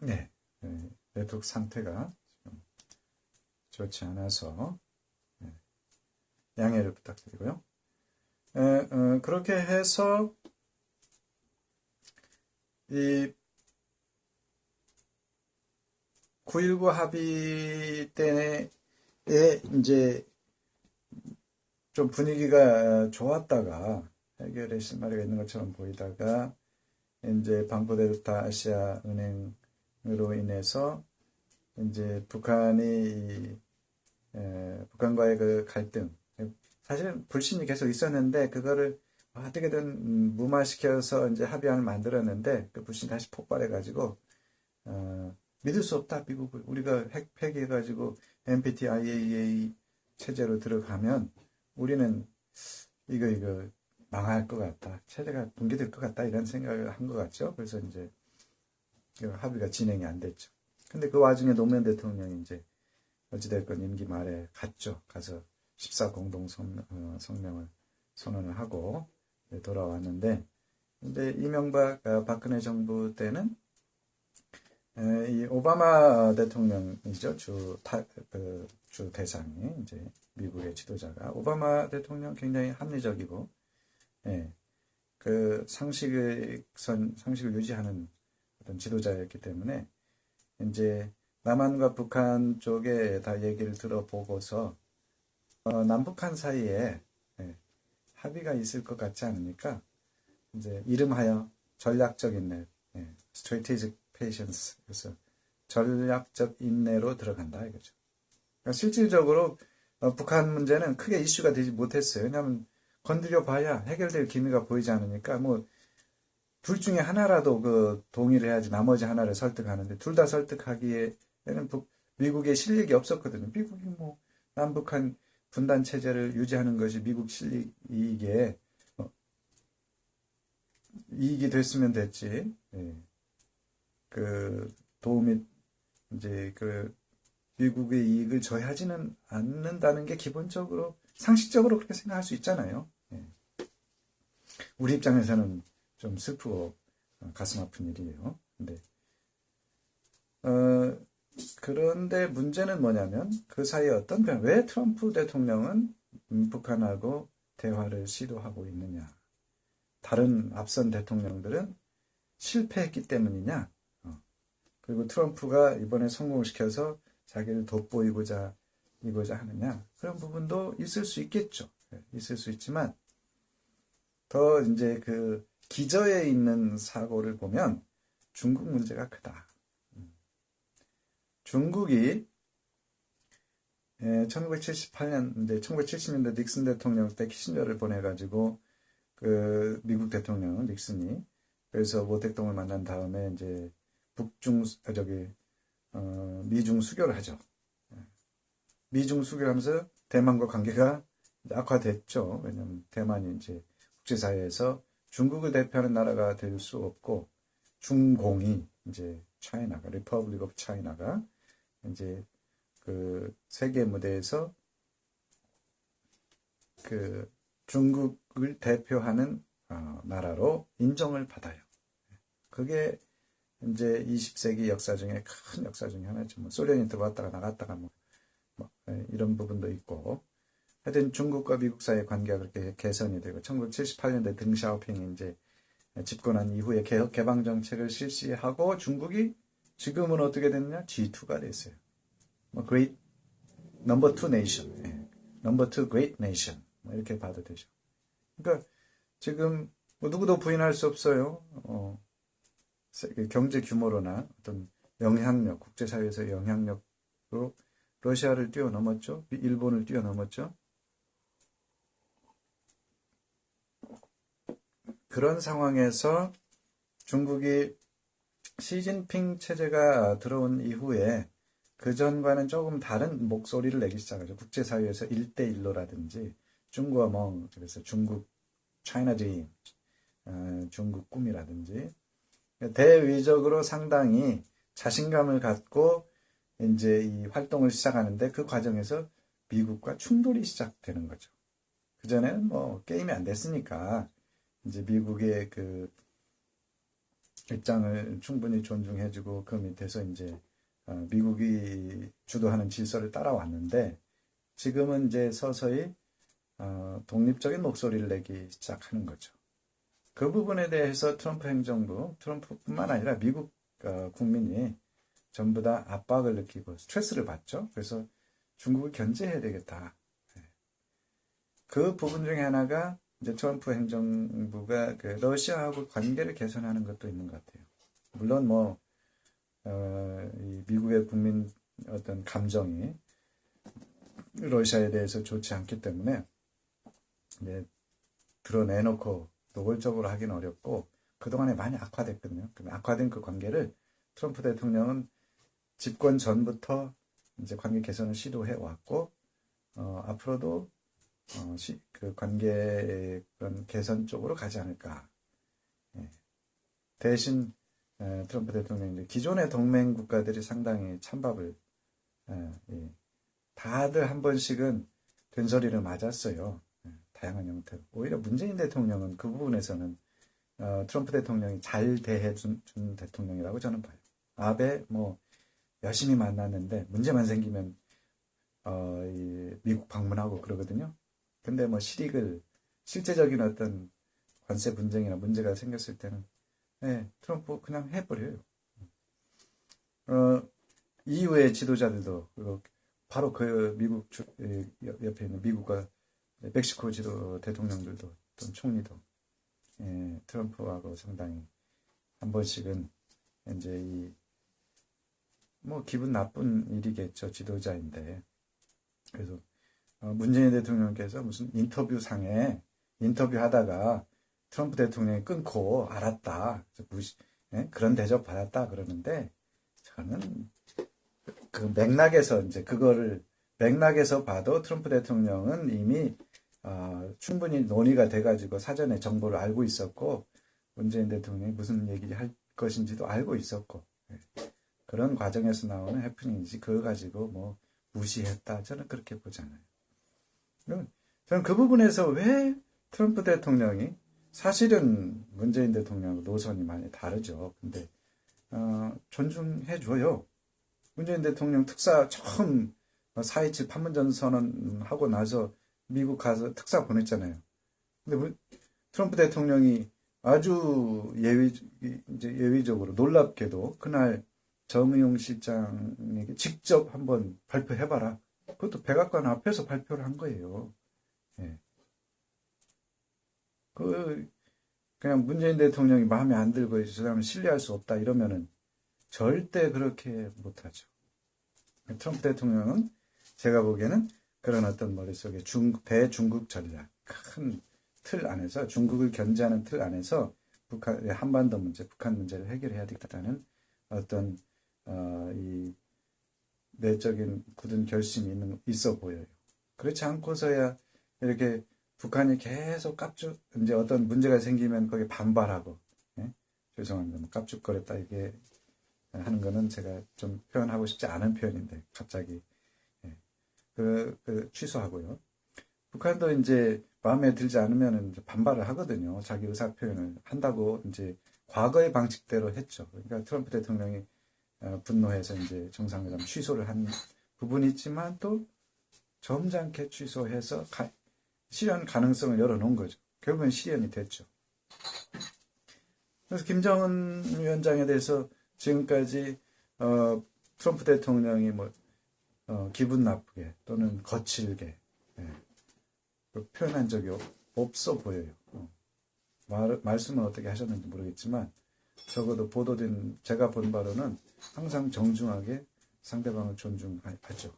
네, 네트워크 상태가 지금 좋지 않아서 양해를 부탁드리고요. 그렇게 해서 이 9.19 합의 때에 이제 좀 분위기가 좋았다가 해결의 실마리가 있는 것처럼 보이다가 이제 방포델타 아시아 은행으로 인해서 이제 북한과의 그 갈등, 사실은 불신이 계속 있었는데 그거를 어떻게든 무마시켜서 이제 합의안을 만들었는데 그 불신이 다시 폭발해가지고 믿을 수 없다 미국을 우리가 핵 폐기해가지고 NPT, IAEA 체제로 들어가면 우리는 이거 망할 것 같다. 체제가 붕괴될 것 같다. 이런 생각을 한 것 같죠. 그래서 이제 그 합의가 진행이 안 됐죠. 근데 그 와중에 노무현 대통령이 이제 어찌됐건 임기 말에 갔죠. 가서 14 공동 성명을 선언을 하고 돌아왔는데, 근데 이명박, 박근혜 정부 때는 이 오바마 대통령이죠. 주 대상이 이제 미국의 지도자가 오바마 대통령 굉장히 합리적이고, 예, 그 상식을 유지하는 어떤 지도자였기 때문에 이제 남한과 북한 쪽에 다 얘기를 들어보고서 남북한 사이에 예, 합의가 있을 것 같지 않으니까 이제 이름하여 전략적 인내, strategic patience, 그래서 전략적 인내로 들어간다 이거죠. 그러니까 실질적으로 북한 문제는 크게 이슈가 되지 못했어요. 왜냐하면 건드려 봐야 해결될 기미가 보이지 않으니까 뭐 둘 중에 하나라도 그 동의를 해야지 나머지 하나를 설득하는데 둘 다 설득하기에는 미국의 실력이 없었거든요. 미국이 뭐 남북한 분단 체제를 유지하는 것이 미국 실력이기에 이익이 됐으면 됐지. 예. 그 도움이 이제 그 미국의 이익을 저해하지는 않는다는 게 기본적으로 상식적으로 그렇게 생각할 수 있잖아요. 예. 우리 입장에서는 좀 슬프고 가슴 아픈 일이에요. 어, 그런데 문제는 뭐냐면 그 사이에 어떤 왜 트럼프 대통령은 북한하고 대화를 시도하고 있느냐. 다른 앞선 대통령들은 실패했기 때문이냐. 그리고 트럼프가 이번에 성공을 시켜서 자기를 돋보이고자 하느냐. 그런 부분도 있을 수 있겠죠. 있을 수 있지만 더 이제 그 기저에 있는 사고를 보면 중국 문제가 크다. 중국이 1978년, 1970년대 닉슨 대통령 때 키신저를 보내가지고 그 미국 대통령 닉슨이 그래서 모택동을 만난 다음에 이제 미중 수교를 하죠. 미중 수교하면서 대만과 관계가 악화됐죠. 왜냐하면 대만이 이제 국제사회에서 중국을 대표하는 나라가 될 수 없고 중공이 이제 리퍼블릭 오브 차이나가 이제 그 세계 무대에서 그 중국을 대표하는 나라로 인정을 받아요. 그게 이제 20세기 역사 중에 큰 역사 중에 하나죠. 뭐 소련이 들어왔다가 나갔다가 이런 부분도 있고 하여튼 중국과 미국 사이의 관계가 그렇게 개선이 되고 1978년대 덩샤오핑이 이제 집권한 이후에 개방 정책을 실시하고 중국이 지금은 어떻게 됐냐? G2가 됐어요. 뭐 great number two nation, number two great nation 이렇게 봐도 되죠. 그러니까 지금 뭐 누구도 부인할 수 없어요. 경제 규모로나 어떤 영향력, 국제사회에서 영향력으로 러시아를 뛰어넘었죠. 일본을 뛰어넘었죠. 그런 상황에서 중국이 시진핑 체제가 들어온 이후에 그전과는 조금 다른 목소리를 내기 시작하죠. 국제사회에서 1대1로라든지 중국어몽, 그래서 중국 차이나 드림, 중국 꿈이라든지 대외적으로 상당히 자신감을 갖고 이제 이 활동을 시작하는데 그 과정에서 미국과 충돌이 시작되는 거죠. 그전에는 뭐 게임이 안 됐으니까 이제 미국의 그 입장을 충분히 존중해주고 그 밑에서 이제 미국이 주도하는 질서를 따라왔는데 지금은 이제 서서히 독립적인 목소리를 내기 시작하는 거죠. 그 부분에 대해서 트럼프 행정부, 트럼프뿐만 아니라 미국 국민이 전부 다 압박을 느끼고 스트레스를 받죠. 그래서 중국을 견제해야 되겠다. 그 부분 중에 하나가 이제 트럼프 행정부가 그 러시아하고 관계를 개선하는 것도 있는 것 같아요. 물론 뭐 이 미국의 국민 어떤 감정이 러시아에 대해서 좋지 않기 때문에 이제 드러내놓고 노골적으로 하기는 어렵고 그동안에 많이 악화됐거든요. 악화된 그 관계를 트럼프 대통령은 집권 전부터 이제 관계 개선을 시도해 왔고 앞으로도 그 관계의 그런 개선 쪽으로 가지 않을까. 대신 트럼프 대통령이 기존의 동맹 국가들이 상당히 찬밥을 다들 한 번씩은 된소리를 맞았어요. 다양한 형태로. 오히려 문재인 대통령은 그 부분에서는 트럼프 대통령이 잘 대해준 대통령이라고 저는 봐요. 아베 뭐 열심히 만났는데 문제만 생기면 미국 방문하고 그러거든요. 근데 뭐 실제적인 어떤 관세 분쟁이나 문제가 생겼을 때는 트럼프 그냥 해버려요. EU의 지도자들도 바로 그 미국 옆에 있는 미국과 멕시코 대통령들도 또는 총리도 트럼프하고 상당히 한 번씩은 이제 뭐 기분 나쁜 일이겠죠. 지도자인데. 그래서 문재인 대통령께서 무슨 인터뷰하다가 트럼프 대통령이 끊고 알았다. 그런 대접 받았다 그러는데 저는 그 맥락에서 이제 그거를 맥락에서 봐도 트럼프 대통령은 이미 충분히 논의가 돼가지고 사전에 정보를 알고 있었고 문재인 대통령이 무슨 얘기할 것인지도 알고 있었고 그런 과정에서 나오는 해프닝이지 그거 가지고 뭐 무시했다 저는 그렇게 보지 않아요. 저는 그 부분에서 왜 트럼프 대통령이 사실은 문재인 대통령하고 노선이 많이 다르죠. 근데 존중해줘요. 문재인 대통령 특사 처음 4.27 판문점 선언하고 나서 미국 가서 특사 보냈잖아요. 근데 트럼프 대통령이 아주 예외적으로 놀랍게도 그날 정의용 실장에게 직접 한번 발표해봐라. 그것도 백악관 앞에서 발표를 한 거예요. 예. 그냥 문재인 대통령이 마음에 안 들고 저 사람은 신뢰할 수 없다 이러면은 절대 그렇게 못하죠. 트럼프 대통령은 제가 보기에는 그런 어떤 머릿속에 대중국 전략, 큰 틀 안에서 중국을 견제하는 틀 안에서 한반도 문제, 북한 문제를 해결해야 되겠다는 어떤 이 내적인 굳은 결심이 있어 보여요. 그렇지 않고서야 이렇게 북한이 계속 이제 어떤 문제가 생기면 거기에 반발하고, 죄송합니다. 뭐 깝죽거렸다 이게 하는 거는 제가 좀 표현하고 싶지 않은 표현인데, 갑자기, 취소하고요. 북한도 이제 마음에 들지 않으면 반발을 하거든요. 자기 의사 표현을 한다고 이제 과거의 방식대로 했죠. 그러니까 트럼프 대통령이 분노해서 이제 정상회담 취소를 한 부분이 있지만 또 점잖게 취소해서 실현 가능성을 열어놓은 거죠. 결국엔 실현이 됐죠. 그래서 김정은 위원장에 대해서 지금까지 트럼프 대통령이 기분 나쁘게 또는 거칠게 표현한 적이 없어 보여요. 말씀은 어떻게 하셨는지 모르겠지만 적어도 보도된 제가 본 바로는 항상 정중하게 상대방을 존중하죠.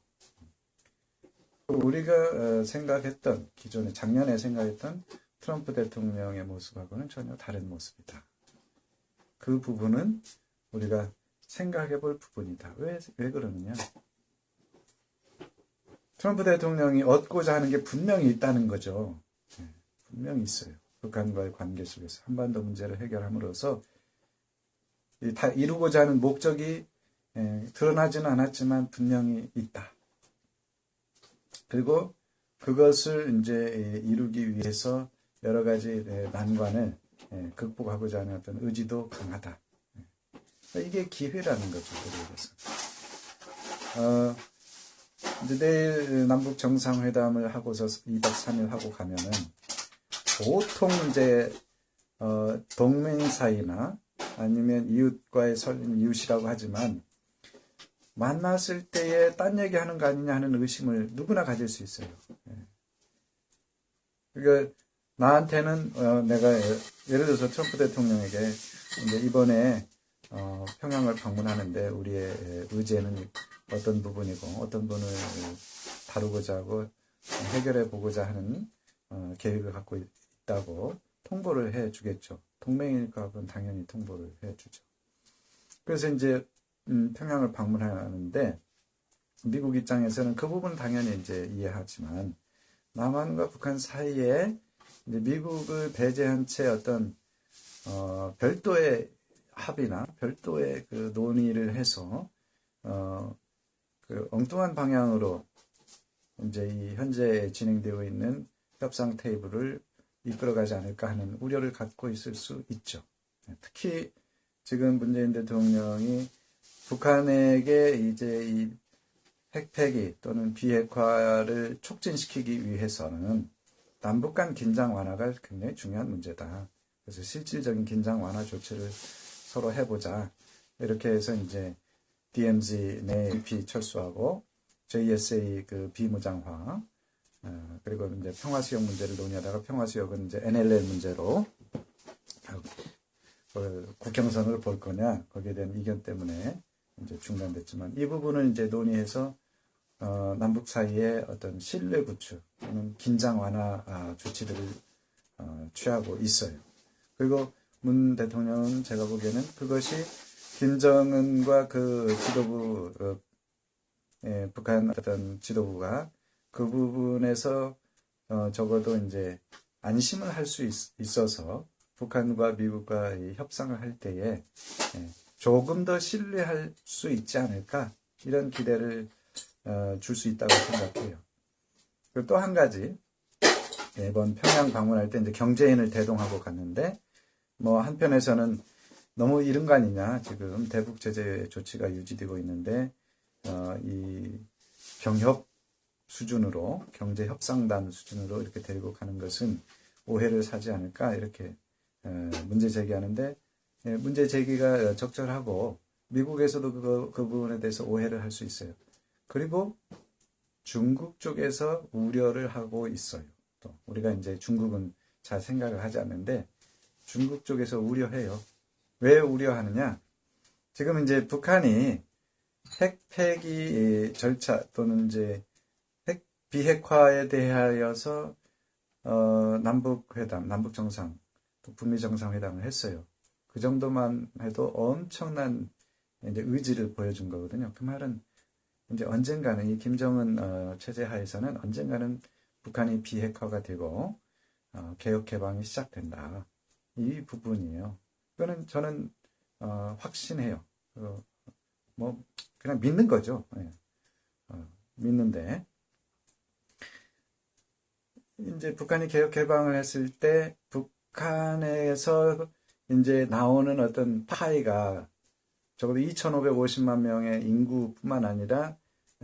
우리가 기존에 작년에 생각했던 트럼프 대통령의 모습하고는 전혀 다른 모습이다. 그 부분은 우리가 생각해 볼 부분이다. 왜 그러느냐? 트럼프 대통령이 얻고자 하는 게 분명히 있다는 거죠. 분명히 있어요. 북한과의 관계 속에서 한반도 문제를 해결함으로써 다 이루고자 하는 목적이 드러나지는 않았지만 분명히 있다. 그리고 그것을 이제 이루기 위해서 여러 가지 난관을 극복하고자 하는 어떤 의지도 강하다. 이게 기회라는 거죠, 우리에게서. 이제 내일 남북 정상회담을 하고서 2박 3일 하고 가면은 보통 이제 동맹 사이나 아니면 이웃과의 설린 이웃이라고 하지만 만났을 때에 딴 얘기하는 거 아니냐 하는 의심을 누구나 가질 수 있어요. 그러니까 나한테는 내가 예를 들어서 트럼프 대통령에게 이제 이번에 평양을 방문하는데 우리의 의제는 어떤 부분이고 어떤 분을 다루고자 하고 해결해 보고자 하는 계획을 갖고 있다고 통보를 해 주겠죠. 동맹이니까 그건 당연히 통보를 해 주죠. 그래서 이제 평양을 방문하는데 미국 입장에서는 그 부분은 당연히 이제 이해하지만 남한과 북한 사이에 이제 미국을 배제한 채 어떤 별도의 합의나 별도의 그 논의를 해서 그 엉뚱한 방향으로 이제 이 현재 진행되고 있는 협상 테이블을 이끌어가지 않을까 하는 우려를 갖고 있을 수 있죠. 특히 지금 문재인 대통령이 북한에게 이제 이 핵폐기 또는 비핵화를 촉진시키기 위해서는 남북 간 긴장 완화가 굉장히 중요한 문제다. 그래서 실질적인 긴장 완화 조치를 서로 해보자. 이렇게 해서 이제 DMZ 내 EP 철수하고 JSA 그 비무장화 그리고 이제 평화수역 문제를 논의하다가 평화수역은 이제 NLL 문제로 국경선을 볼 거냐 거기에 대한 이견 때문에 이제 중단됐지만 이 부분을 이제 논의해서 남북 사이에 어떤 신뢰 구축 또는 긴장 완화 조치들을 취하고 있어요. 그리고 문 대통령은 제가 보기에는 그것이 김정은과 그 지도부 북한 어떤 지도부가 그 부분에서 적어도 이제 안심을 할 수 있어서 북한과 미국과 협상을 할 때에 조금 더 신뢰할 수 있지 않을까 이런 기대를 줄 수 있다고 생각해요. 그리고 또 한 가지 이번 평양 방문할 때 이제 경제인을 대동하고 갔는데 뭐 한편에서는 너무 이른 거 아니냐 지금 대북 제재 조치가 유지되고 있는데 이 경협 수준으로 경제 협상단 수준으로 이렇게 데리고 가는 것은 오해를 사지 않을까 이렇게 문제 제기하는데 문제 제기가 적절하고 미국에서도 그 부분에 대해서 오해를 할 수 있어요. 그리고 중국 쪽에서 우려를 하고 있어요. 또 우리가 이제 중국은 잘 생각을 하지 않는데 중국 쪽에서 우려해요. 왜 우려하느냐? 지금 이제 북한이 핵 폐기 절차 또는 이제 핵 비핵화에 대하여서 남북 회담, 남북 정상, 또 북미 정상회담을 했어요. 그 정도만 해도 엄청난 이제 의지를 보여준 거거든요. 그 말은 이제 언젠가는 이 김정은 체제 하에서는 언젠가는 북한이 비핵화가 되고 개혁 개방이 시작된다. 이 부분이에요. 그거는 저는 확신해요. 뭐 그냥 믿는 거죠. 믿는데 이제 북한이 개혁 개방을 했을 때 북한에서 이제 나오는 어떤 파이가 적어도 2,550만 명의 인구뿐만 아니라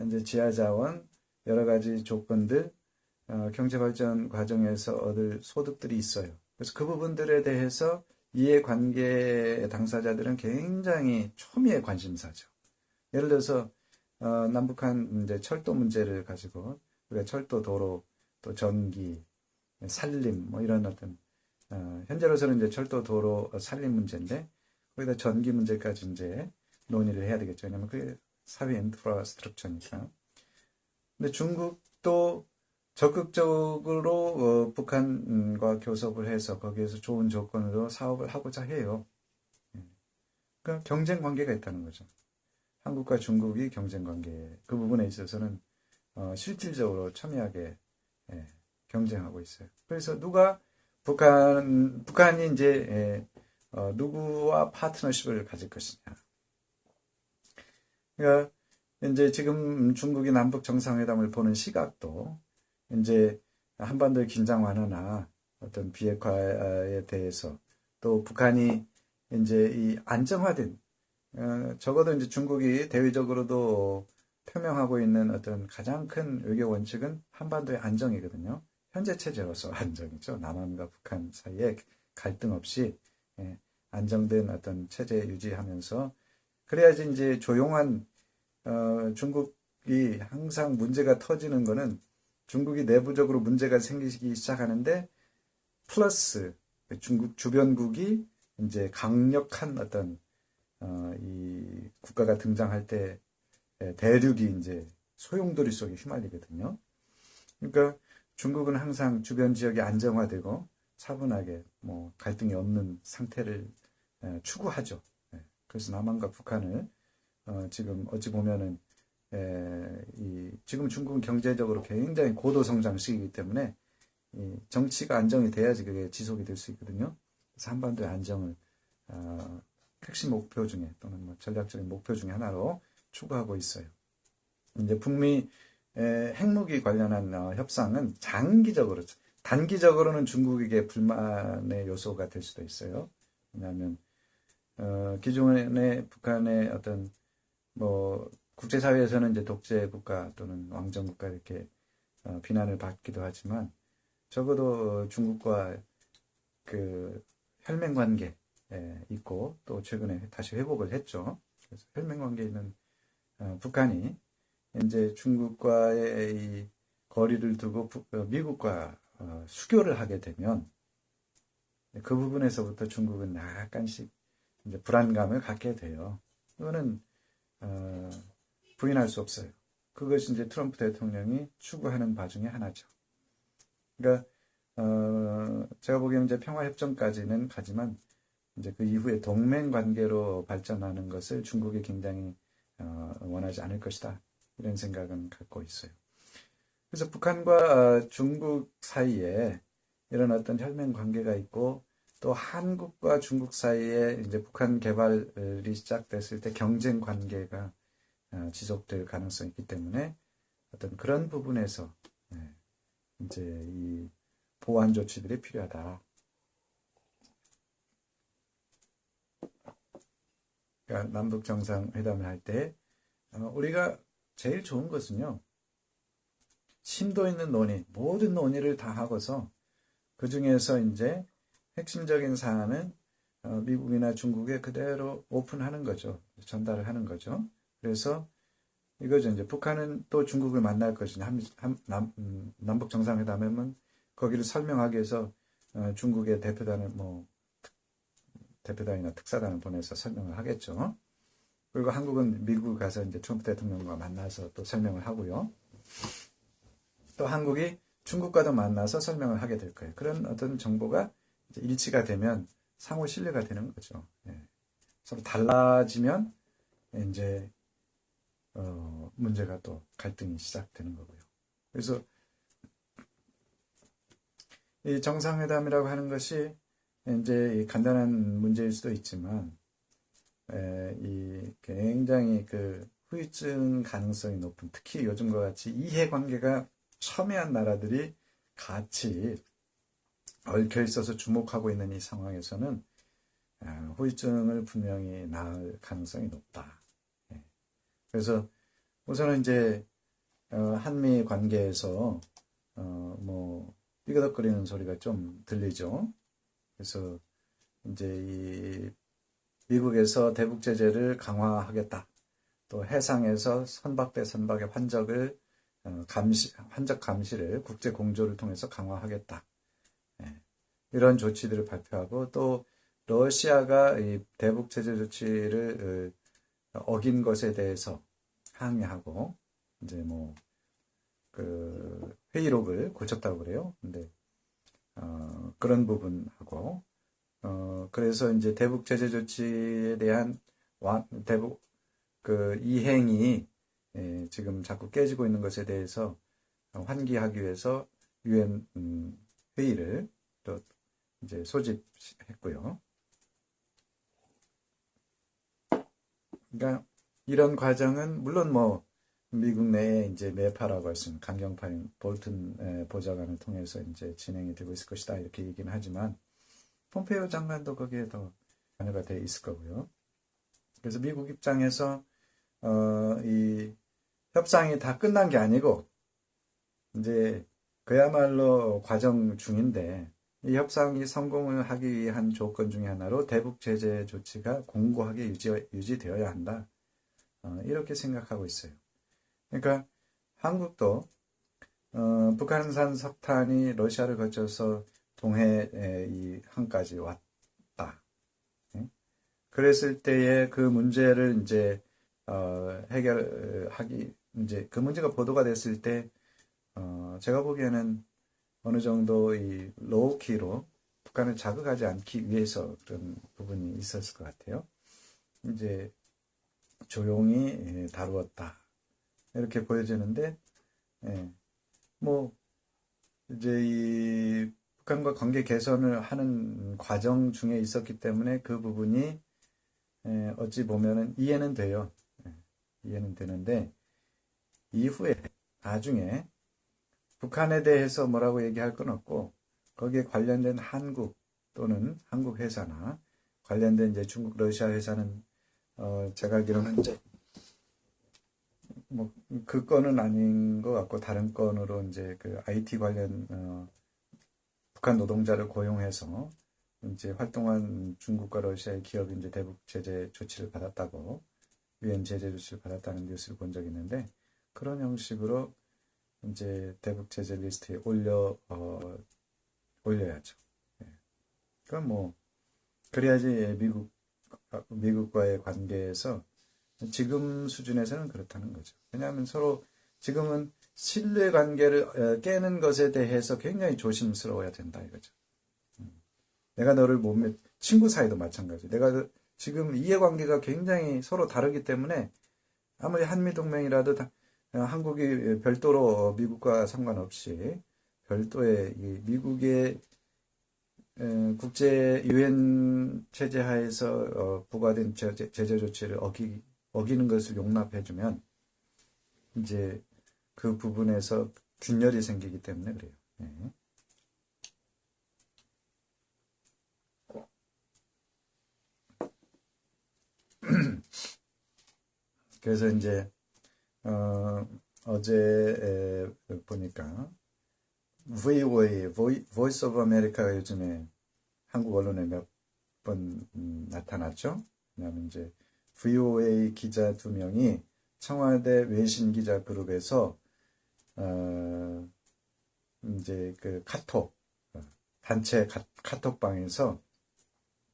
이제 지하자원 여러 가지 조건들 경제발전 과정에서 얻을 소득들이 있어요. 그래서 그 부분들에 대해서 이해관계 당사자들은 굉장히 초미의 관심사죠. 예를 들어서 남북한 이제 철도 문제를 가지고 우리가 철도, 도로, 또 전기, 산림 뭐 이런 어떤 현재로서는 이제 철도, 도로, 산림 문제인데 거기다 전기 문제까지 이제 논의를 해야 되겠죠. 왜냐하면 그게 사회 인프라스트럭처니까. 근데 중국도 적극적으로 북한과 교섭을 해서 거기에서 좋은 조건으로 사업을 하고자 해요. 그러니까 경쟁 관계가 있다는 거죠. 한국과 중국이 경쟁 관계 그 부분에 있어서는 실질적으로 첨예하게 경쟁하고 있어요. 그래서 누가 북한이 이제 누구와 파트너십을 가질 것이냐. 그러니까 이제 지금 중국이 남북 정상회담을 보는 시각도 이제 한반도의 긴장 완화나 어떤 비핵화에 대해서 또 북한이 이제 이 안정화된 적어도 이제 중국이 대외적으로도 표명하고 있는 어떤 가장 큰 외교 원칙은 한반도의 안정이거든요. 현재 체제로서 안정이죠. 남한과 북한 사이에 갈등 없이 예, 안정된 어떤 체제 유지하면서 그래야지 이제 조용한 중국이 항상 문제가 터지는 거는 중국이 내부적으로 문제가 생기기 시작하는데 플러스 중국 주변국이 이제 강력한 어떤 이 국가가 등장할 때 대륙이 이제 소용돌이 속에 휘말리거든요. 그러니까 중국은 항상 주변 지역이 안정화되고 차분하게 뭐 갈등이 없는 상태를 추구하죠. 그래서 남한과 북한을 지금 어찌 보면은 지금 중국은 경제적으로 굉장히 고도 성장 시기이기 때문에 이 정치가 안정이 돼야지 그게 지속이 될 수 있거든요. 그래서 한반도의 안정을 핵심 목표 중에 또는 뭐 전략적인 목표 중에 하나로 추구하고 있어요. 이제 북미 핵무기 관련한 협상은 장기적으로, 단기적으로는 중국에게 불만의 요소가 될 수도 있어요. 왜냐하면 기존의 북한의 어떤 뭐 국제사회에서는 이제 독재 국가 또는 왕정 국가 이렇게 비난을 받기도 하지만 적어도 중국과 그 혈맹 관계 있고 또 최근에 다시 회복을 했죠. 그래서 혈맹 관계에 있는 북한이 이제 중국과의 이 거리를 두고 미국과 수교를 하게 되면 그 부분에서부터 중국은 약간씩 이제 불안감을 갖게 돼요. 이거는 부인할 수 없어요. 그것이 이제 트럼프 대통령이 추구하는 바 중에 하나죠. 그러니까 제가 보기에는 이제 평화협정까지는 가지만 이제 그 이후에 동맹 관계로 발전하는 것을 중국이 굉장히 원하지 않을 것이다. 이런 생각은 갖고 있어요. 그래서 북한과 중국 사이에 이런 어떤 혈맹 관계가 있고 또 한국과 중국 사이에 이제 북한 개발이 시작됐을 때 경쟁 관계가 지속될 가능성이 있기 때문에 어떤 그런 부분에서 이제 이 보완 조치들이 필요하다. 그러니까 남북 정상회담을 할 때 우리가 제일 좋은 것은요. 심도 있는 논의, 모든 논의를 다 하고서 그 중에서 이제 핵심적인 사안은 미국이나 중국에 그대로 오픈하는 거죠. 전달을 하는 거죠. 그래서 이거죠. 이제 북한은 또 중국을 만날 것이냐. 남북 정상회담에는 거기를 설명하기 위해서 중국의 대표단이나 특사단을 보내서 설명을 하겠죠. 그리고 한국은 미국 가서 이제 트럼프 대통령과 만나서 또 설명을 하고요. 또 한국이 중국과도 만나서 설명을 하게 될 거예요. 그런 어떤 정보가 이제 일치가 되면 상호 신뢰가 되는 거죠. 서로 달라지면 이제 문제가 또 갈등이 시작되는 거고요. 그래서 이 정상회담이라고 하는 것이 이제 간단한 문제일 수도 있지만 이 굉장히 그 후유증 가능성이 높은 특히 요즘과 같이 이해관계가 첨예한 나라들이 같이 얽혀 있어서 주목하고 있는 이 상황에서는 후유증을 분명히 낳을 가능성이 높다. 그래서 우선은 이제 한미 관계에서 뭐 삐그덕거리는 소리가 좀 들리죠. 그래서 이제 이 미국에서 대북 제재를 강화하겠다. 또 해상에서 선박 대 선박의 환적 감시를 국제 공조를 통해서 강화하겠다. 이런 조치들을 발표하고 또 러시아가 이 대북 제재 조치를 어긴 것에 대해서 항의하고 이제 뭐 그 회의록을 고쳤다고 그래요. 근데 그런 부분하고 그래서 이제 대북 제재 조치에 대한 대북 그 이행이 지금 자꾸 깨지고 있는 것에 대해서 환기하기 위해서 유엔 회의를 또 이제 소집했고요. 그러니까 이런 과정은 물론 뭐 미국 내에 이제 매파라고 할 수 있는 강경파인 볼튼 보좌관을 통해서 이제 진행이 되고 있을 것이다 이렇게 얘기는 하지만 폼페이오 장관도 거기에 더 관여가 돼 있을 거고요. 그래서 미국 입장에서 이 협상이 다 끝난 게 아니고 이제 그야말로 과정 중인데 이 협상이 성공을 하기 위한 조건 중에 하나로 대북 제재 조치가 공고하게 유지되어야 한다. 이렇게 생각하고 있어요. 그러니까 한국도 북한산 석탄이 러시아를 거쳐서 동해 이 항까지 왔다. 그랬을 때에 그 문제를 이제 해결하기 이제 그 문제가 보도가 됐을 때 제가 보기에는 어느 정도 이 로우키로 북한을 자극하지 않기 위해서 그런 부분이 있었을 것 같아요. 이제 조용히 다루었다 이렇게 보여지는데 뭐 이제 이 북한과 관계 개선을 하는 과정 중에 있었기 때문에 그 부분이 어찌 보면은 이해는 돼요. 이해는 되는데 이후에 나중에 북한에 대해서 뭐라고 얘기할 건 없고 거기에 관련된 한국 또는 한국 회사나 관련된 이제 중국, 러시아 회사는 제가 알기로는 이제 뭐 그 건은 아닌 것 같고 다른 건으로 이제 그 IT 관련 북한 노동자를 고용해서 이제 활동한 중국과 러시아의 기업이 이제 대북 제재 조치를 받았다고 유엔 제재 조치를 받았다는 뉴스를 본 적이 있는데 그런 형식으로 이제 대북 제재 리스트에 올려야죠. 그럼 뭐 그래야지 미국과의 관계에서 지금 수준에서는 그렇다는 거죠. 왜냐하면 서로 지금은 신뢰 관계를 깨는 것에 대해서 굉장히 조심스러워야 된다 이거죠. 내가 너를 못 믿, 친구 사이도 마찬가지. 내가 지금 이해관계가 굉장히 서로 다르기 때문에 아무리 한미동맹이라도 한국이 별도로 미국과 상관없이 별도의 미국의 국제 유엔 체제 하에서 부과된 제재 조치를 어기는 것을 용납해주면 이제 그 부분에서 균열이 생기기 때문에 그래요. 네. 그래서 이제 어제 보니까 VOA, Voice of America가 요즘에 한국 언론에 몇 번 나타났죠. 왜냐하면 이제 VOA 기자 2명이 청와대 외신 기자 그룹에서 이제 그 카톡 단체 카톡방에서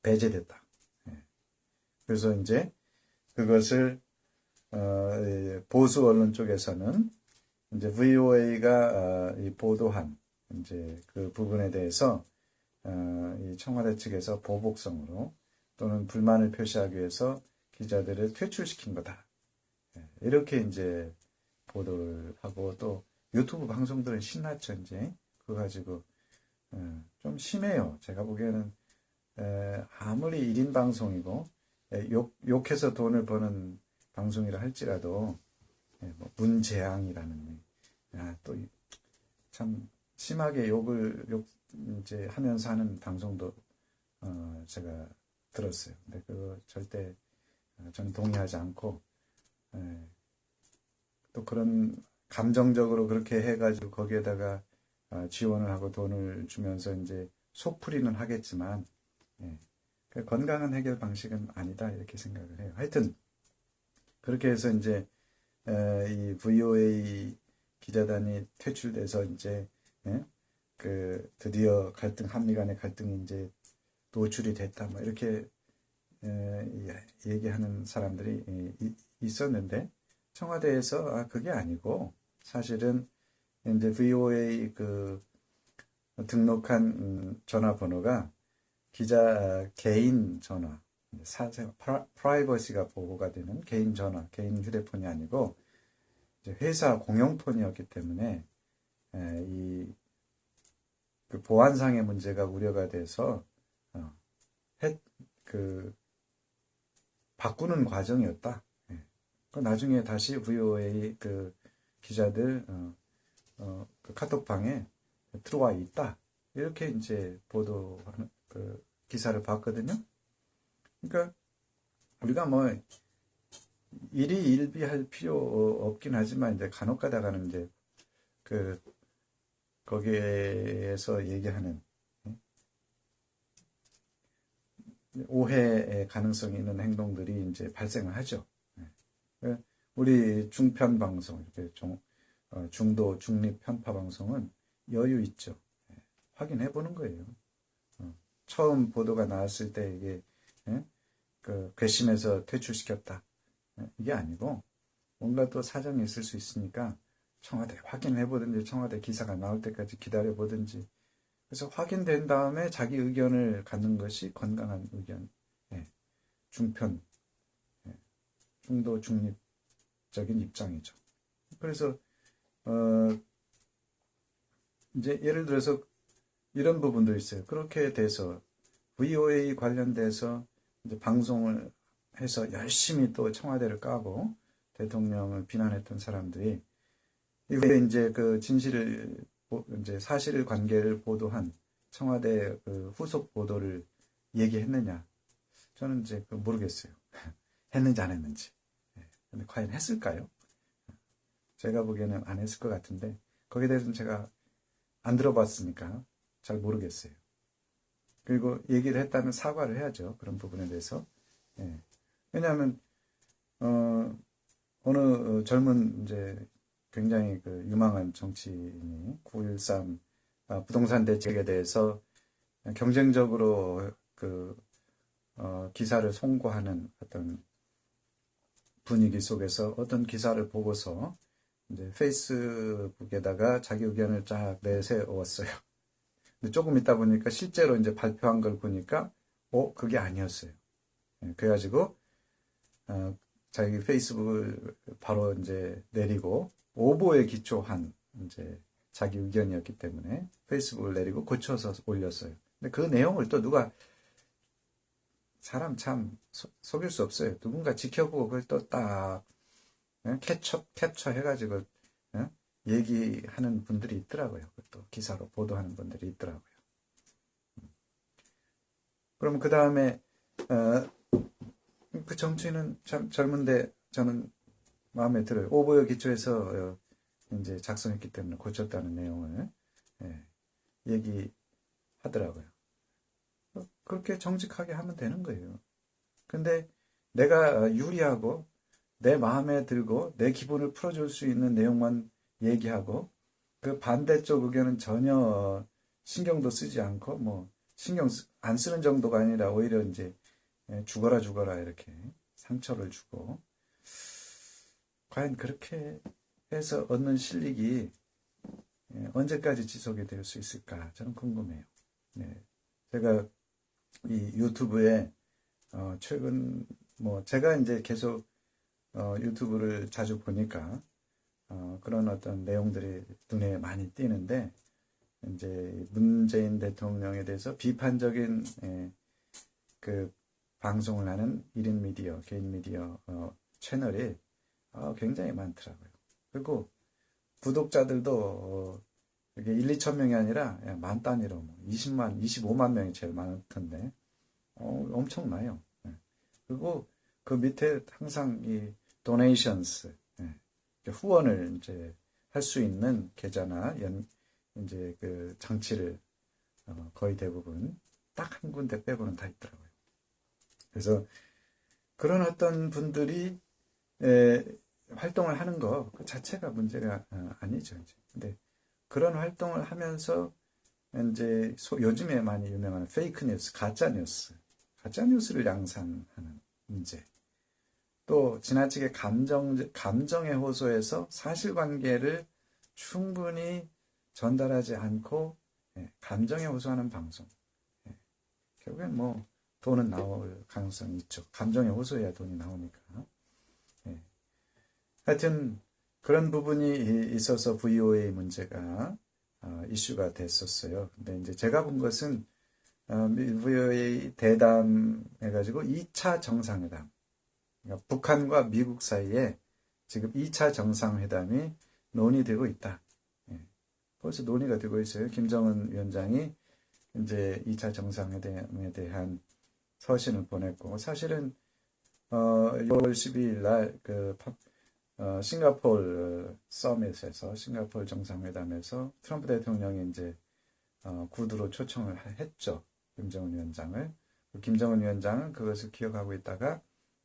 배제됐다. 그래서 이제 그것을 보수 언론 쪽에서는 이제 VOA가 보도한 이제 그 부분에 대해서 이 청와대 측에서 보복성으로 또는 불만을 표시하기 위해서 기자들을 퇴출시킨 거다. 이렇게 이제 보도를 하고 또 유튜브 방송들은 신났죠, 이제. 그거 가지고 좀 심해요. 제가 보기에는 아무리 1인 방송이고 욕해서 돈을 버는 방송이라 할지라도 뭐 문재앙이라는 또 참 심하게 욕을 이제 하면서 하는 방송도 제가 들었어요. 근데 그거 절대 저는 동의하지 않고 또 그런 감정적으로 그렇게 해가지고 거기에다가 지원을 하고 돈을 주면서 이제 속풀이는 하겠지만 건강한 해결 방식은 아니다 이렇게 생각을 해요. 하여튼 그렇게 해서 이제 이 VOA 기자단이 퇴출돼서 이제 그 드디어 한미 간의 갈등이 이제 노출이 됐다 뭐 이렇게 얘기하는 사람들이 있었는데 청와대에서 그게 아니고 사실은 이제 VOA 그 등록한 전화번호가 기자 개인 전화 프라이버시가 보호가 되는 개인 전화, 개인 휴대폰이 아니고 회사 공용폰이었기 때문에 그 보안상의 문제가 우려가 돼서 바꾸는 과정이었다. 그 나중에 다시 VOA 그 기자들 그 카톡방에 들어와 있다. 이렇게 이제 보도하는 그 기사를 봤거든요. 그러니까 우리가 뭐 일희일비할 필요 없긴 하지만 이제 간혹 가다가는 이제 그 거기에서 얘기하는 오해의 가능성이 있는 행동들이 이제 발생을 하죠. 우리 중편 방송, 이렇게 중도 중립 편파 방송은 여유 있죠. 확인해 보는 거예요. 처음 보도가 나왔을 때 이게 그 괘씸해서 퇴출시켰다. 이게 아니고 뭔가 또 사정이 있을 수 있으니까 청와대 확인해 보든지 청와대 기사가 나올 때까지 기다려 보든지 그래서 확인된 다음에 자기 의견을 갖는 것이 건강한 의견, 중편, 중도 중립적인 입장이죠. 그래서 이제 예를 들어서 이런 부분도 있어요. 그렇게 돼서 VOA 관련돼서 이제 방송을 해서 열심히 또 청와대를 까고 대통령을 비난했던 사람들이 이후에 이제 그 진실을 이제 사실 관계를 보도한 청와대 그 후속 보도를 얘기했느냐? 저는 이제 모르겠어요. 했는지 안 했는지. 근데 과연 했을까요? 제가 보기에는 안 했을 것 같은데 거기에 대해서는 제가 안 들어봤으니까 잘 모르겠어요. 그리고 얘기를 했다면 사과를 해야죠. 그런 부분에 대해서. 왜냐하면 어느 젊은 이제 굉장히 그 유망한 정치인이 9.13 부동산 대책에 대해서 경쟁적으로 그 기사를 송고하는 어떤 분위기 속에서 어떤 기사를 보고서 이제 페이스북에다가 자기 의견을 쫙 내세웠어요. 근데 조금 있다 보니까 실제로 이제 발표한 걸 보니까 그게 아니었어요. 그래가지고 자기 페이스북을 바로 이제 내리고 오보에 기초한 이제 자기 의견이었기 때문에 페이스북을 내리고 고쳐서 올렸어요. 근데 그 내용을 또 누가 사람 참 속일 수 없어요. 누군가 지켜보고 그걸 또 딱 캡처 해가지고 얘기하는 분들이 있더라고요. 또 기사로 보도하는 분들이 있더라고요. 그럼 그 다음에 그 정치인은 참 젊은데 저는 마음에 들어요. 오보에 기초해서 이제 작성했기 때문에 고쳤다는 내용을 얘기하더라고요. 그렇게 정직하게 하면 되는 거예요. 근데 내가 유리하고 내 마음에 들고 내 기분을 풀어줄 수 있는 내용만 얘기하고 그 반대쪽 의견은 전혀 신경도 쓰지 않고 뭐 신경 안 쓰는 정도가 아니라 오히려 이제 죽어라 이렇게 상처를 주고 과연 그렇게 해서 얻는 실력이 언제까지 지속이 될 수 있을까 저는 궁금해요. 제가 이 유튜브에 최근 뭐 제가 이제 계속 유튜브를 자주 보니까 그런 어떤 내용들이 눈에 많이 띄는데 이제 문재인 대통령에 대해서 비판적인 그 방송을 하는 1인 미디어, 개인 미디어 채널이 굉장히 많더라고요. 그리고 구독자들도 이게 1, 2천 명이 아니라 만 단위로 20만, 25만 명이 제일 많던데 엄청나요. 그리고 그 밑에 항상 이 donations 후원을 이제 할 수 있는 계좌나 이제 그 장치를 거의 대부분 딱 한 군데 빼고는 다 있더라고요. 그래서 그런 어떤 분들이 활동을 하는 거 그 자체가 문제가 아니죠. 이제. 근데 그런 활동을 하면서 이제 요즘에 많이 유명한 페이크 뉴스, 가짜 뉴스를 양산하는 문제. 또 지나치게 감정에 호소해서 사실관계를 충분히 전달하지 않고 감정에 호소하는 방송. 결국엔 뭐 돈은 나올 가능성이 있죠. 감정에 호소해야 돈이 나오니까. 하여튼 그런 부분이 있어서 VOA 문제가 이슈가 됐었어요. 근데 이제 제가 본 것은 VOA 대담해가지고 2차 정상회담. 그러니까 북한과 미국 사이에 지금 2차 정상회담이 논의되고 있다. 벌써 논의가 되고 있어요. 김정은 위원장이 이제 2차 정상회담에 대한 서신을 보냈고, 사실은 6월 12일 날 싱가포르 서밋에서 싱가포르 정상회담에서 트럼프 대통령이 이제 구두로 초청을 했죠. 김정은 위원장을. 김정은 위원장은 그것을 기억하고 있다가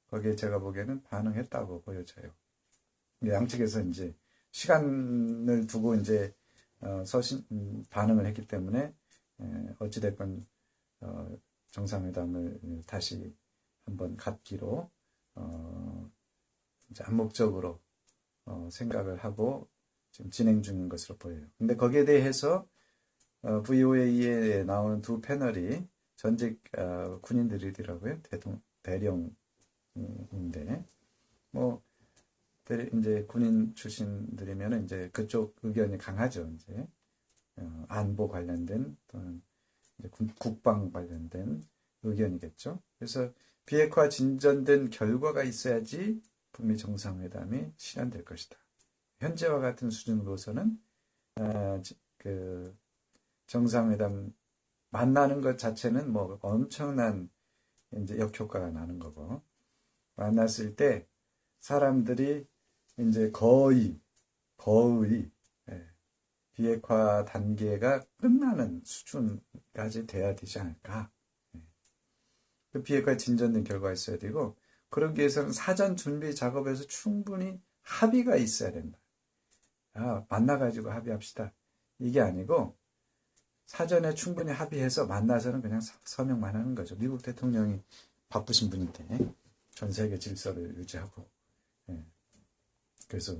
거기에 제가 보기에는 반응했다고 보여져요. 양측에서 이제 시간을 두고 이제 반응을 했기 때문에 어찌됐건 정상회담을 다시 한번 갖기로 이제 암묵적으로 생각을 하고 지금 진행 중인 것으로 보여요. 근데 거기에 대해서 VOA에 나오는 두 패널이 전직 군인들이더라고요. 대령인데 뭐 이제 군인 출신들이면 이제 그쪽 의견이 강하죠. 이제 안보 관련된 또는 이제 국방 관련된 의견이겠죠. 그래서 비핵화 진전된 결과가 있어야지 북미 정상회담이 실현될 것이다. 현재와 같은 수준으로서는 그 정상회담 만나는 것 자체는 뭐 엄청난 이제 역효과가 나는 거고, 만났을 때 사람들이 이제 거의 비핵화 단계가 끝나는 수준까지 돼야 되지 않을까. 그 비핵화 진전된 결과가 있어야 되고, 그러기 위해서는 사전 준비 작업에서 충분히 합의가 있어야 된다. 만나가지고 합의합시다. 이게 아니고 사전에 충분히 합의해서 만나서는 그냥 서명만 하는 거죠. 미국 대통령이 바쁘신 분인데 전 세계 질서를 유지하고, 그래서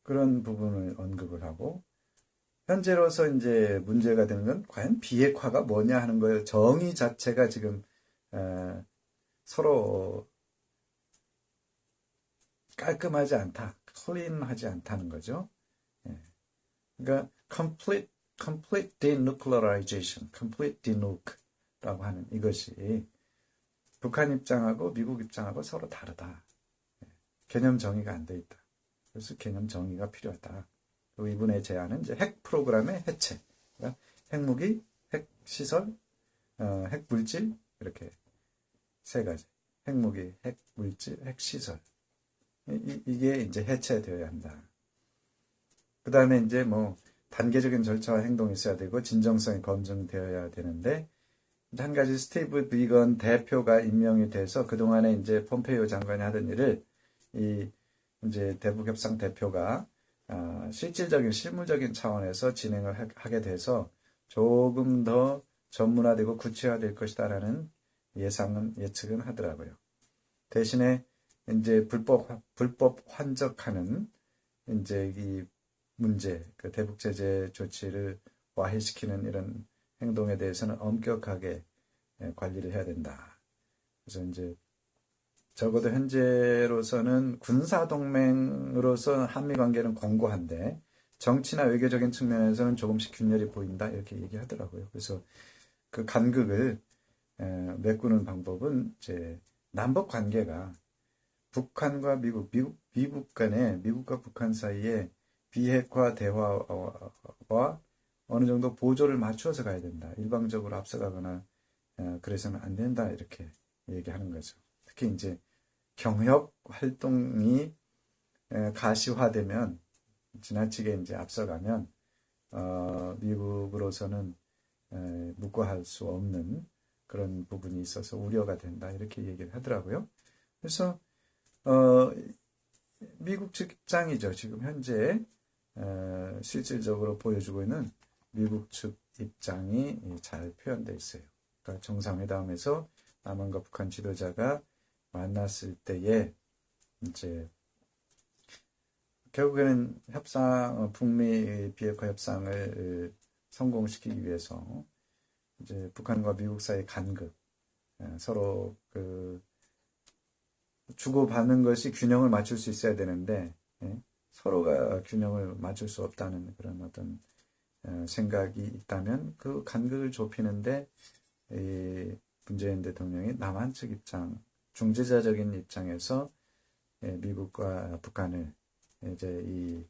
그런 부분을 언급을 하고, 현재로서 이제 문제가 되는 건 과연 비핵화가 뭐냐 하는 거예요. 정의 자체가 지금 서로 깔끔하지 않다, 클린하지 않다는 거죠. 그러니까 complete denuclearization, complete denuke라고 하는 이것이 북한 입장하고 미국 입장하고 서로 다르다. 개념 정의가 안 돼 있다. 그래서 개념 정의가 필요하다. 그리고 이분의 제안은 이제 핵 프로그램의 해체, 그러니까 핵무기, 핵시설, 핵물질, 이렇게 세 가지. 핵무기, 핵물질, 핵시설. 이게 이제 해체되어야 한다. 그 다음에 이제 뭐 단계적인 절차와 행동이 있어야 되고 진정성이 검증되어야 되는데, 한 가지 스티브 비건 대표가 임명이 돼서 그동안에 이제 폼페이오 장관이 하던 일을 이제 대북협상 대표가 실질적인 실무적인 차원에서 진행을 하게 돼서 조금 더 전문화되고 구체화될 것이다라는 예측은 하더라고요. 대신에 이제 불법 환적하는 이제 이 문제, 그 대북 제재 조치를 와해시키는 이런 행동에 대해서는 엄격하게 관리를 해야 된다. 그래서 이제 적어도 현재로서는 군사동맹으로서 한미 관계는 공고한데 정치나 외교적인 측면에서는 조금씩 균열이 보인다, 이렇게 얘기하더라고요. 그래서 그 간극을 메꾸는 방법은 이제 남북 관계가 북한과 미국 간에, 미국과 북한 사이에 비핵화 대화와 어느 정도 보조를 맞추어서 가야 된다. 일방적으로 앞서가거나 그래서는 안 된다, 이렇게 얘기하는 거죠. 특히 이제 경협 활동이 가시화되면, 지나치게 이제 앞서가면 미국으로서는 묵과할 수 없는 그런 부분이 있어서 우려가 된다, 이렇게 얘기를 하더라고요. 그래서 미국 측 입장이죠. 지금 현재 실질적으로 보여주고 있는 미국 측 입장이 잘 표현되어 있어요. 그러니까 정상회담에서 남한과 북한 지도자가 만났을 때에 이제 결국에는 북미 비핵화 협상을 성공시키기 위해서 이제 북한과 미국 사이 간극, 서로 주고받는 것이 균형을 맞출 수 있어야 되는데, 서로가 균형을 맞출 수 없다는 그런 어떤 생각이 있다면 그 간극을 좁히는데 문재인 대통령이 남한 측 입장, 중재자적인 입장에서 미국과 북한을 이제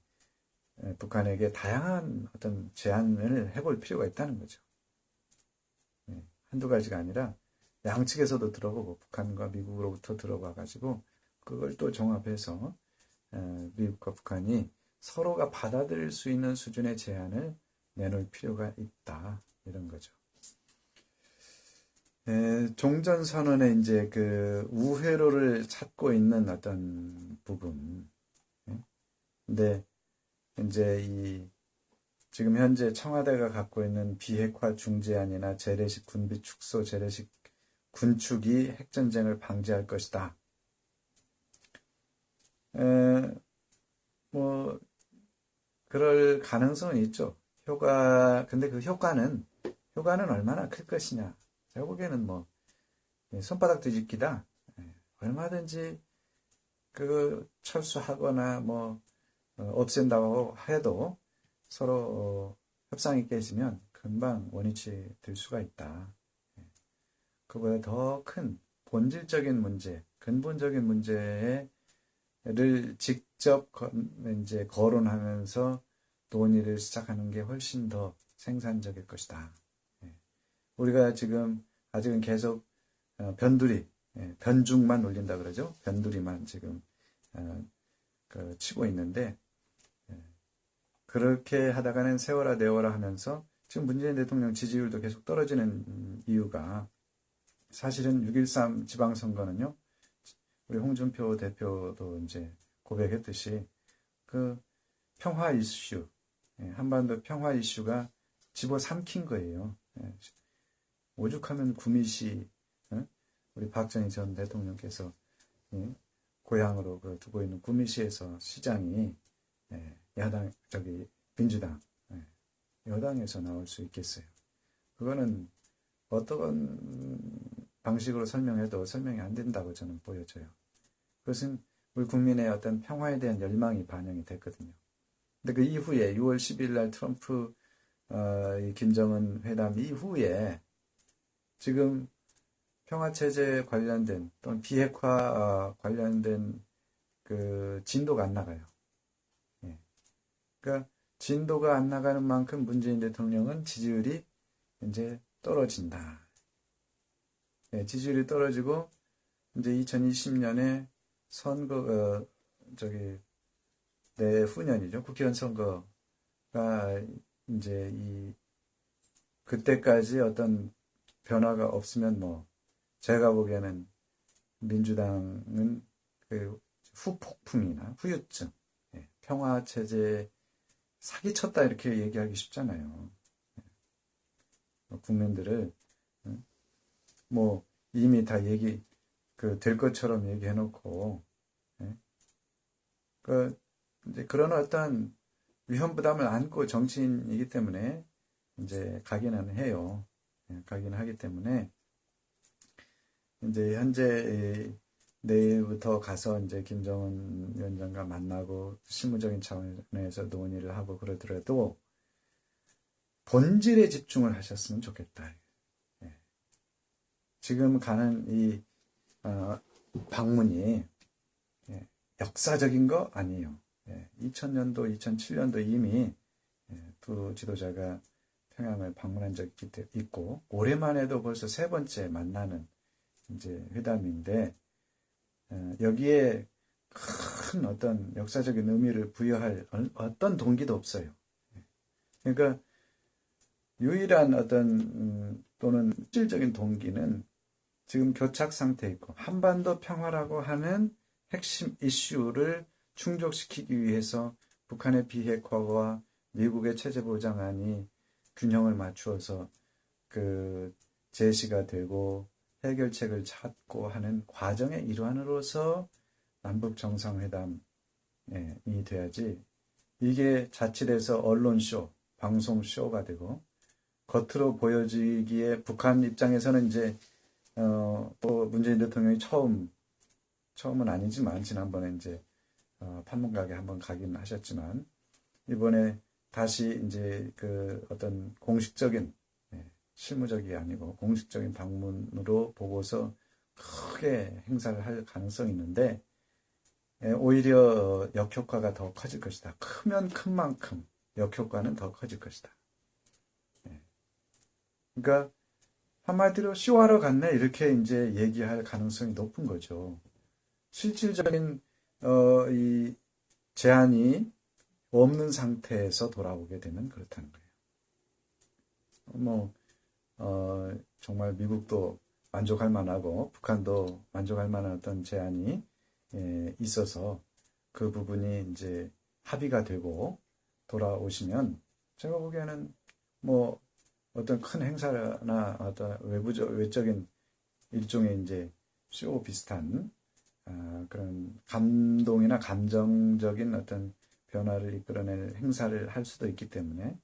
북한에게 다양한 어떤 제안을 해볼 필요가 있다는 거죠. 한두 가지가 아니라 양측에서도 들어보고 북한과 미국으로부터 들어봐 가지고 그걸 또 종합해서 미국과 북한이 서로가 받아들일 수 있는 수준의 제안을 내놓을 필요가 있다. 이런 거죠. 종전선언에 이제 그 우회로를 찾고 있는 어떤 부분. 근데 이제 지금 현재 청와대가 갖고 있는 비핵화 중재안이나 재래식 군비 축소, 재래식 군축이 핵전쟁을 방지할 것이다. 뭐 그럴 가능성은 있죠. 근데 그 효과는 얼마나 클 것이냐. 제가 보기에는 뭐 손바닥 뒤집기다. 얼마든지 그 철수하거나 뭐 없앤다고 해도 서로 협상이 깨지면 금방 원위치 될 수가 있다. 그보다 더 큰 본질적인 문제, 근본적인 문제를 직접 이제 거론하면서 논의를 시작하는 게 훨씬 더 생산적일 것이다. 우리가 지금 아직은 계속 변두리, 변죽만 올린다 그러죠. 변두리만 지금 치고 있는데 그렇게 하다가는 세워라 내워라 하면서 지금 문재인 대통령 지지율도 계속 떨어지는 이유가 사실은 6.13 지방선거는요. 우리 홍준표 대표도 이제 고백했듯이 그 평화 이슈, 한반도 평화 이슈가 집어삼킨 거예요. 오죽하면 구미시, 우리 박정희 전 대통령께서 고향으로 두고 있는 구미시에서 시장이 민주당, 여당에서 나올 수 있겠어요. 그거는 어떤 방식으로 설명해도 설명이 안 된다고 저는 보여져요. 그것은 우리 국민의 어떤 평화에 대한 열망이 반영이 됐거든요. 근데 그 이후에 6월 10일 날 트럼프 김정은 회담 이후에 지금 평화체제 관련된 또는 비핵화 관련된 그 진도가 안 나가요. 그러니까 진도가 안 나가는 만큼 문재인 대통령은 지지율이 이제 떨어진다. 지지율이 떨어지고 이제 2020년에 선거 내후년이죠. 국회의원 선거가 이제 그때까지 어떤 변화가 없으면 뭐 제가 보기에는 민주당은 그 후폭풍이나 후유증, 평화체제 사기쳤다 이렇게 얘기하기 쉽잖아요. 국민들을 뭐 이미 다 될 것처럼 얘기해놓고 이제 그런 어떤 위험 부담을 안고 정치인이기 때문에 이제 가기는 해요. 가기는 하기 때문에 이제 현재 내일부터 가서 이제 김정은 위원장과 만나고 실무적인 차원에서 논의를 하고 그러더라도 본질에 집중을 하셨으면 좋겠다. 지금 가는 이 방문이 역사적인 거 아니에요. 2000년도, 2007년도 이미 두 지도자가 평양을 방문한 적이 있고 올해만 해도 벌써 세 번째 만나는 이제 회담인데 여기에 큰 어떤 역사적인 의미를 부여할 어떤 동기도 없어요. 그러니까 유일한 어떤 또는 실질적인 동기는 지금 교착 상태에 있고 한반도 평화라고 하는 핵심 이슈를 충족시키기 위해서 북한의 비핵화와 미국의 체제 보장안이 균형을 맞추어서 그 제시가 되고 해결책을 찾고 하는 과정의 일환으로서 남북 정상회담이 돼야지 이게 자칫해서 언론쇼, 방송쇼가 되고 겉으로 보여지기에 북한 입장에서는 이제 또 문재인 대통령이 처음은 아니지만 지난번에 이제 판문각에 한번 가긴 하셨지만 이번에 다시 이제 그 어떤 공식적인 실무적이 아니고 공식적인 방문으로 보고서 크게 행사를 할 가능성이 있는데 오히려 역효과가 더 커질 것이다. 크면 큰 만큼 역효과는 더 커질 것이다. 그러니까 한마디로 쇼하러 갔네 이렇게 이제 얘기할 가능성이 높은 거죠. 실질적인 이 제한이 없는 상태에서 돌아오게 되면 그렇다는 거예요. 뭐 정말 미국도 만족할 만하고 북한도 만족할 만한 어떤 제한이 있어서 그 부분이 이제 합의가 되고 돌아오시면 제가 보기에는 뭐 어떤 큰 행사나 어떤 외적인 일종의 이제 쇼 비슷한 그런 감동이나 감정적인 어떤 변화를 이끌어낼 행사를 할 수도 있기 때문에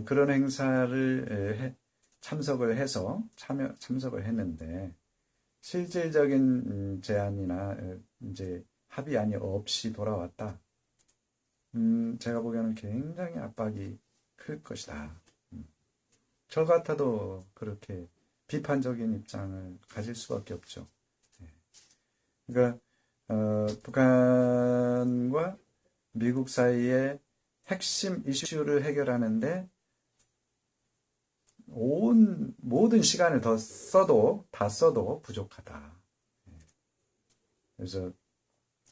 그런 행사를 참석을 해서 참석을 했는데 실질적인 제안이나 이제 합의안이 없이 돌아왔다. 제가 보기에는 굉장히 압박이 클 것이다. 저 같아도 그렇게 비판적인 입장을 가질 수밖에 없죠. 그러니까 북한과 미국 사이의 핵심 이슈를 해결하는데 모든 시간을 다 써도 부족하다. 그래서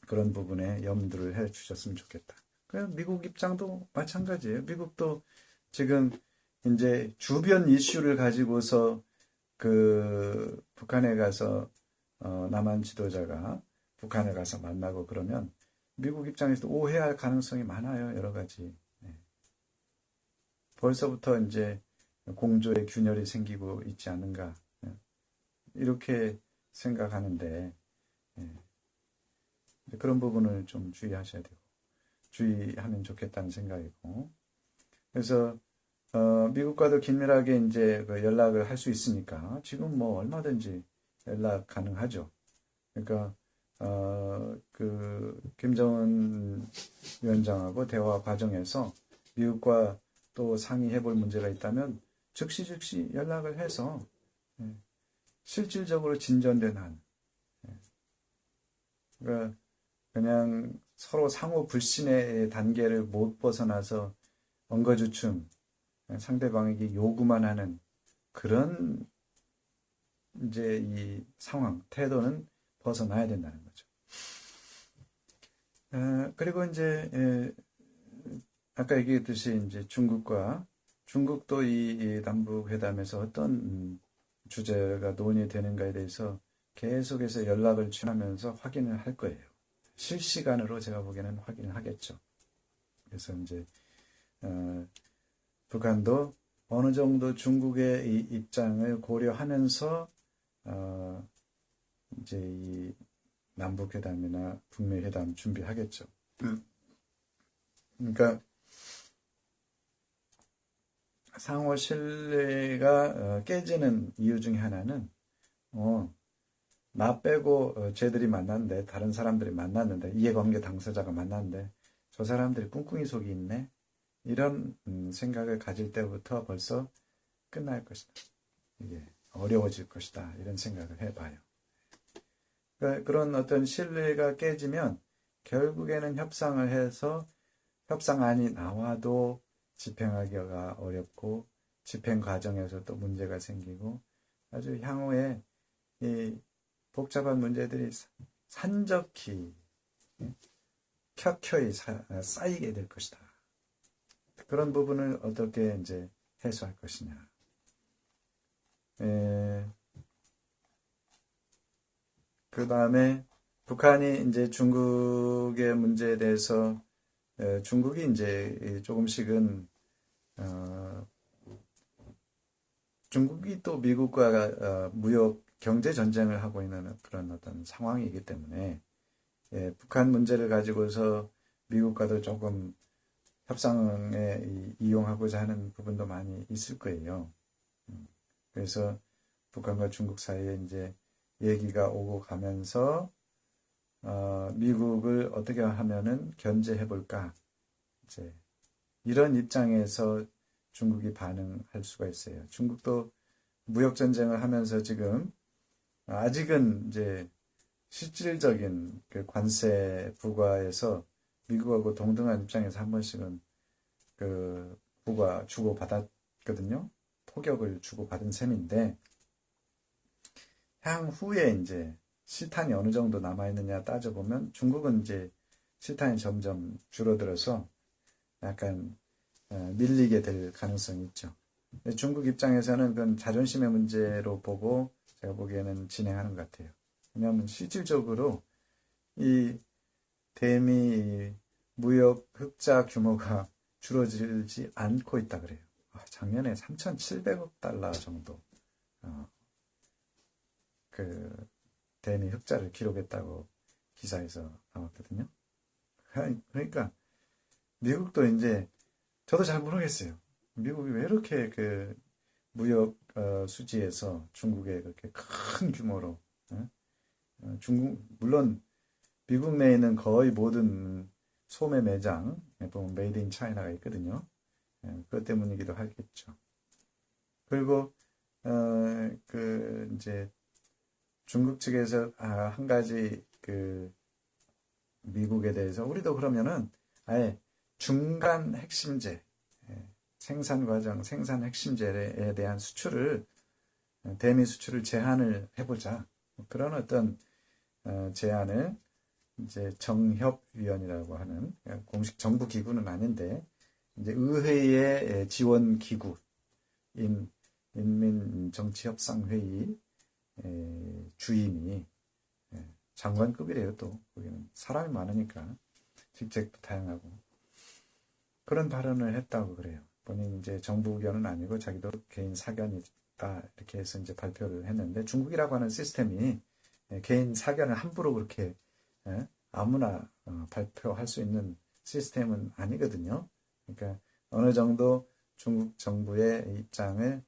그런 부분에 염두를 해 주셨으면 좋겠다. 미국 입장도 마찬가지예요. 미국도 지금 이제 주변 이슈를 가지고서 그 북한에 가서 남한 지도자가 북한에 가서 만나고 그러면 미국 입장에서 오해할 가능성이 많아요. 여러 가지. 벌써부터 이제 공조의 균열이 생기고 있지 않는가. 이렇게 생각하는데 그런 부분을 좀 주의하셔야 되고 주의하면 좋겠다는 생각이고 그래서 미국과도 긴밀하게 이제 그 연락을 할 수 있으니까 지금 뭐 얼마든지 연락 가능하죠. 그러니까 그 김정은 위원장하고 대화 과정에서 미국과 또 상의해 볼 문제가 있다면 즉시 연락을 해서 실질적으로 진전된 한 그러니까 그냥 서로 상호 불신의 단계를 못 벗어나서 엉거주춤 상대방에게 요구만 하는 그런 이제 이 상황, 태도는 벗어나야 된다는 거죠. 그리고 이제 아까 얘기했듯이 이제 중국도 이 남북 회담에서 어떤 주제가 논의되는가에 대해서 계속해서 연락을 취하면서 확인을 할 거예요. 실시간으로 제가 보기에는 확인을 하겠죠. 그래서 이제 북한도 어느 정도 중국의 이 입장을 고려하면서 이제 이 남북회담이나 북미회담 준비하겠죠. 그러니까 상호 신뢰가 깨지는 이유 중에 하나는 나 빼고 쟤들이 만났는데 다른 사람들이 만났는데 이해관계 당사자가 만났는데 저 사람들이 꿍꿍이 속이 있네 이런 생각을 가질 때부터 벌써 끝날 것이다. 이게 어려워질 것이다. 이런 생각을 해봐요. 그러니까 그런 어떤 신뢰가 깨지면 결국에는 협상을 해서 협상안이 나와도 집행하기가 어렵고 집행 과정에서 또 문제가 생기고 아주 향후에 이 복잡한 문제들이 산적히 켜켜이 쌓이게 될 것이다. 그런 부분을 어떻게 이제 해소할 것이냐. 그 다음에 북한이 이제 중국의 문제에 대해서 중국이 이제 조금씩은 중국이 또 미국과 무역 경제 전쟁을 하고 있는 그런 어떤 상황이기 때문에 북한 문제를 가지고서 미국과도 조금 협상에 이용하고자 하는 부분도 많이 있을 거예요. 그래서 북한과 중국 사이에 이제 얘기가 오고 가면서 미국을 어떻게 하면은 견제해 볼까 이제 이런 입장에서 중국이 반응할 수가 있어요. 중국도 무역 전쟁을 하면서 지금 아직은 이제 실질적인 그 관세 부과에서 미국하고 동등한 입장에서 한 번씩은 그 부과 주고 받았거든요. 포격을 주고 받은 셈인데 향후에 이제 실탄이 어느 정도 남아있느냐 따져보면 중국은 이제 실탄이 점점 줄어들어서 약간 밀리게 될 가능성이 있죠. 근데 중국 입장에서는 그건 자존심의 문제로 보고 제가 보기에는 진행하는 것 같아요. 왜냐하면 실질적으로 이 대미 무역 흑자 규모가 줄어들지 않고 있다 그래요. 작년에 3,700억 달러 정도 그 대미 흑자를 기록했다고 기사에서 나왔거든요. 그러니까 미국도 이제 저도 잘 모르겠어요. 미국이 왜 이렇게 그 무역 수지에서 중국에 그렇게 큰 규모로 중국 물론 미국 내에 있는 거의 모든 소매 매장 보면 메이드 인 차이나가 있거든요. 그것 때문이기도 하겠죠. 그리고 그 이제 중국 측에서 한 가지 그 미국에 대해서 우리도 그러면은 아예 중간 핵심제 생산 과정, 생산 핵심제에 대한 수출을 대미 수출을 제한을 해보자. 그런 어떤 제안을 이제 정협위원이라고 하는 공식 정부 기구는 아닌데 이제 의회의 지원 기구인 인민정치협상회의 주임이 장관급이래요. 또 거기는 사람이 많으니까 직책도 다양하고 그런 발언을 했다고 그래요. 본인 이제 정부 의견은 아니고 자기도 개인 사견이다 이렇게 해서 이제 발표를 했는데 중국이라고 하는 시스템이 개인 사견을 함부로 그렇게 아무나 발표할 수 있는 시스템은 아니거든요. 그러니까 어느 정도 중국 정부의 입장을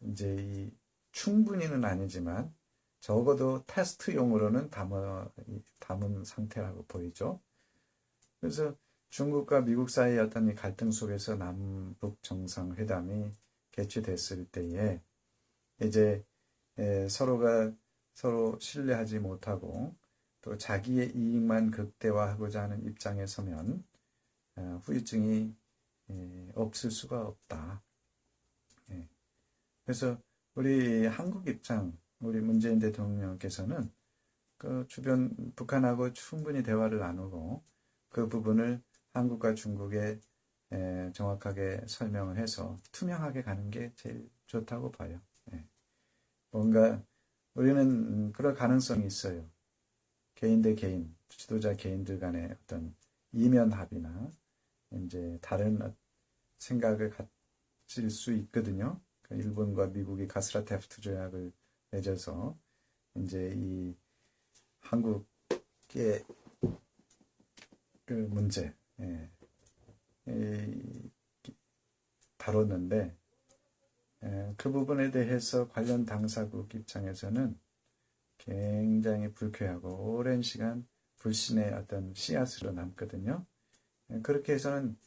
이제 충분히는 아니지만 적어도 테스트용으로는 담은 상태라고 보이죠. 그래서 중국과 미국 사이의 어떤 이 갈등 속에서 남북 정상회담이 개최됐을 때에 이제 서로가 서로 신뢰하지 못하고 또 자기의 이익만 극대화하고자 하는 입장에 서면 후유증이 없을 수가 없다. 그래서 우리 한국 입장, 우리 문재인 대통령께서는 그 주변 북한하고 충분히 대화를 나누고 그 부분을 한국과 중국에 정확하게 설명을 해서 투명하게 가는 게 제일 좋다고 봐요. 뭔가 우리는 그럴 가능성이 있어요. 개인 대 개인, 지도자 개인들 간의 어떤 이면 합의나 이제 다른 생각을 가질 수 있거든요. 일본과 미국이 가스라테프트 조약을 맺어서 이제 이 한국의 그 문제 다뤘는데 그 부분에 대해서 관련 당사국 입장에서는 굉장히 불쾌하고 오랜 시간 불신의 어떤 씨앗으로 남거든요. 그렇게 해서는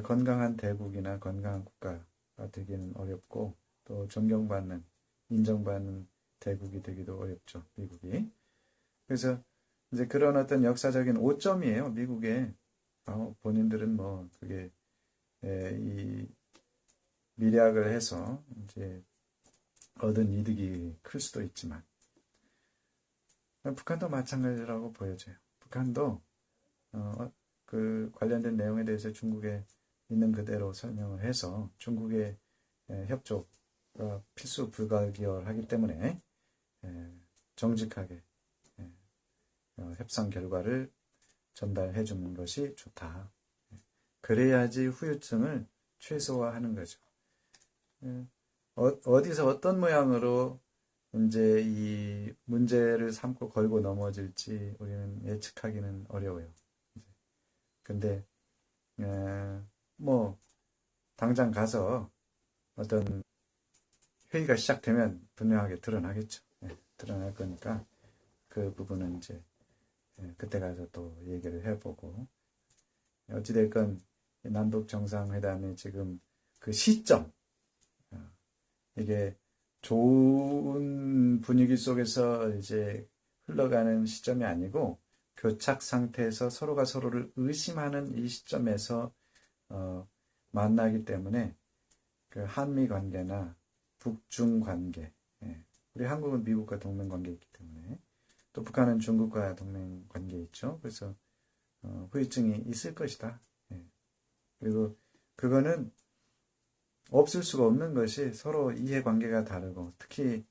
건강한 대국이나 건강한 국가가 되기는 어렵고 또 존경받는, 인정받는 대국이 되기도 어렵죠, 미국이. 그래서 이제 그런 어떤 역사적인 오점이에요, 미국에. 본인들은 뭐 그게 이 밀약을 해서 이제 얻은 이득이 클 수도 있지만 북한도 마찬가지라고 보여져요. 북한도 그 관련된 내용에 대해서 중국에 있는 그대로 설명을 해서 중국의 협조가 필수 불가결하기 때문에 정직하게 협상 결과를 전달해 주는 것이 좋다. 그래야지 후유증을 최소화하는 거죠. 어디서 어떤 모양으로 이제 이 문제를 삼고 걸고 넘어질지 우리는 예측하기는 어려워요. 근데 뭐 당장 가서 어떤 회의가 시작되면 분명하게 드러나겠죠. 드러날 거니까 그 부분은 이제 그때 가서 또 얘기를 해보고 어찌됐건 남북 정상회담이 지금 그 시점 이게 좋은 분위기 속에서 이제 흘러가는 시점이 아니고 교착 상태에서 서로가 서로를 의심하는 이 시점에서 만나기 때문에 그 한미 관계나 북중 관계 우리 한국은 미국과 동맹 관계에 있기 때문에 또 북한은 중국과 동맹 관계에 있죠. 그래서 후유증이 있을 것이다. 예. 그리고 그거는 없을 수가 없는 것이 서로 이해관계가 다르고 특히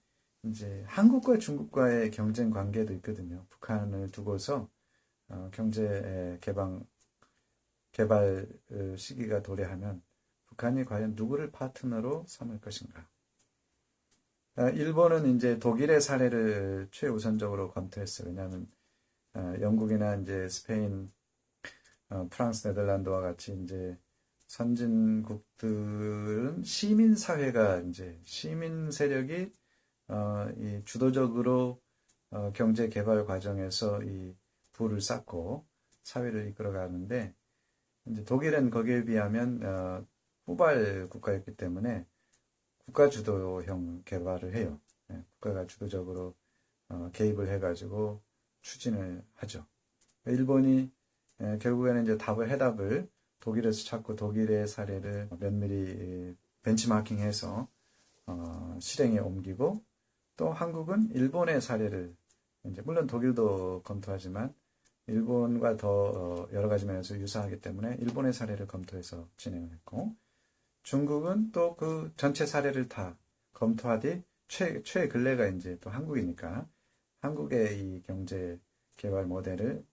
이제 한국과 중국과의 경쟁 관계도 있거든요. 북한을 두고서 경제 개발 시기가 도래하면 북한이 과연 누구를 파트너로 삼을 것인가. 일본은 이제 독일의 사례를 최우선적으로 검토했어요. 왜냐하면 영국이나 이제 스페인, 프랑스, 네덜란드와 같이 이제 선진국들은 시민 사회가 이제 시민 세력이 이 주도적으로 경제 개발 과정에서 이 부를 쌓고 사회를 이끌어가는데 이제 독일은 거기에 비하면 후발 국가였기 때문에 국가 주도형 개발을 해요. 국가가 주도적으로 개입을 해가지고 추진을 하죠. 일본이 결국에는 이제 해답을 독일에서 찾고 독일의 사례를 면밀히 벤치마킹해서 실행에 옮기고 또 한국은 일본의 사례를 이제 물론 독일도 검토하지만 일본과 더 여러 가지 면에서 유사하기 때문에 일본의 사례를 검토해서 진행을 했고 중국은 또 그 전체 사례를 다 검토하되 최근래가 이제 또 한국이니까 한국의 이 경제 개발 모델을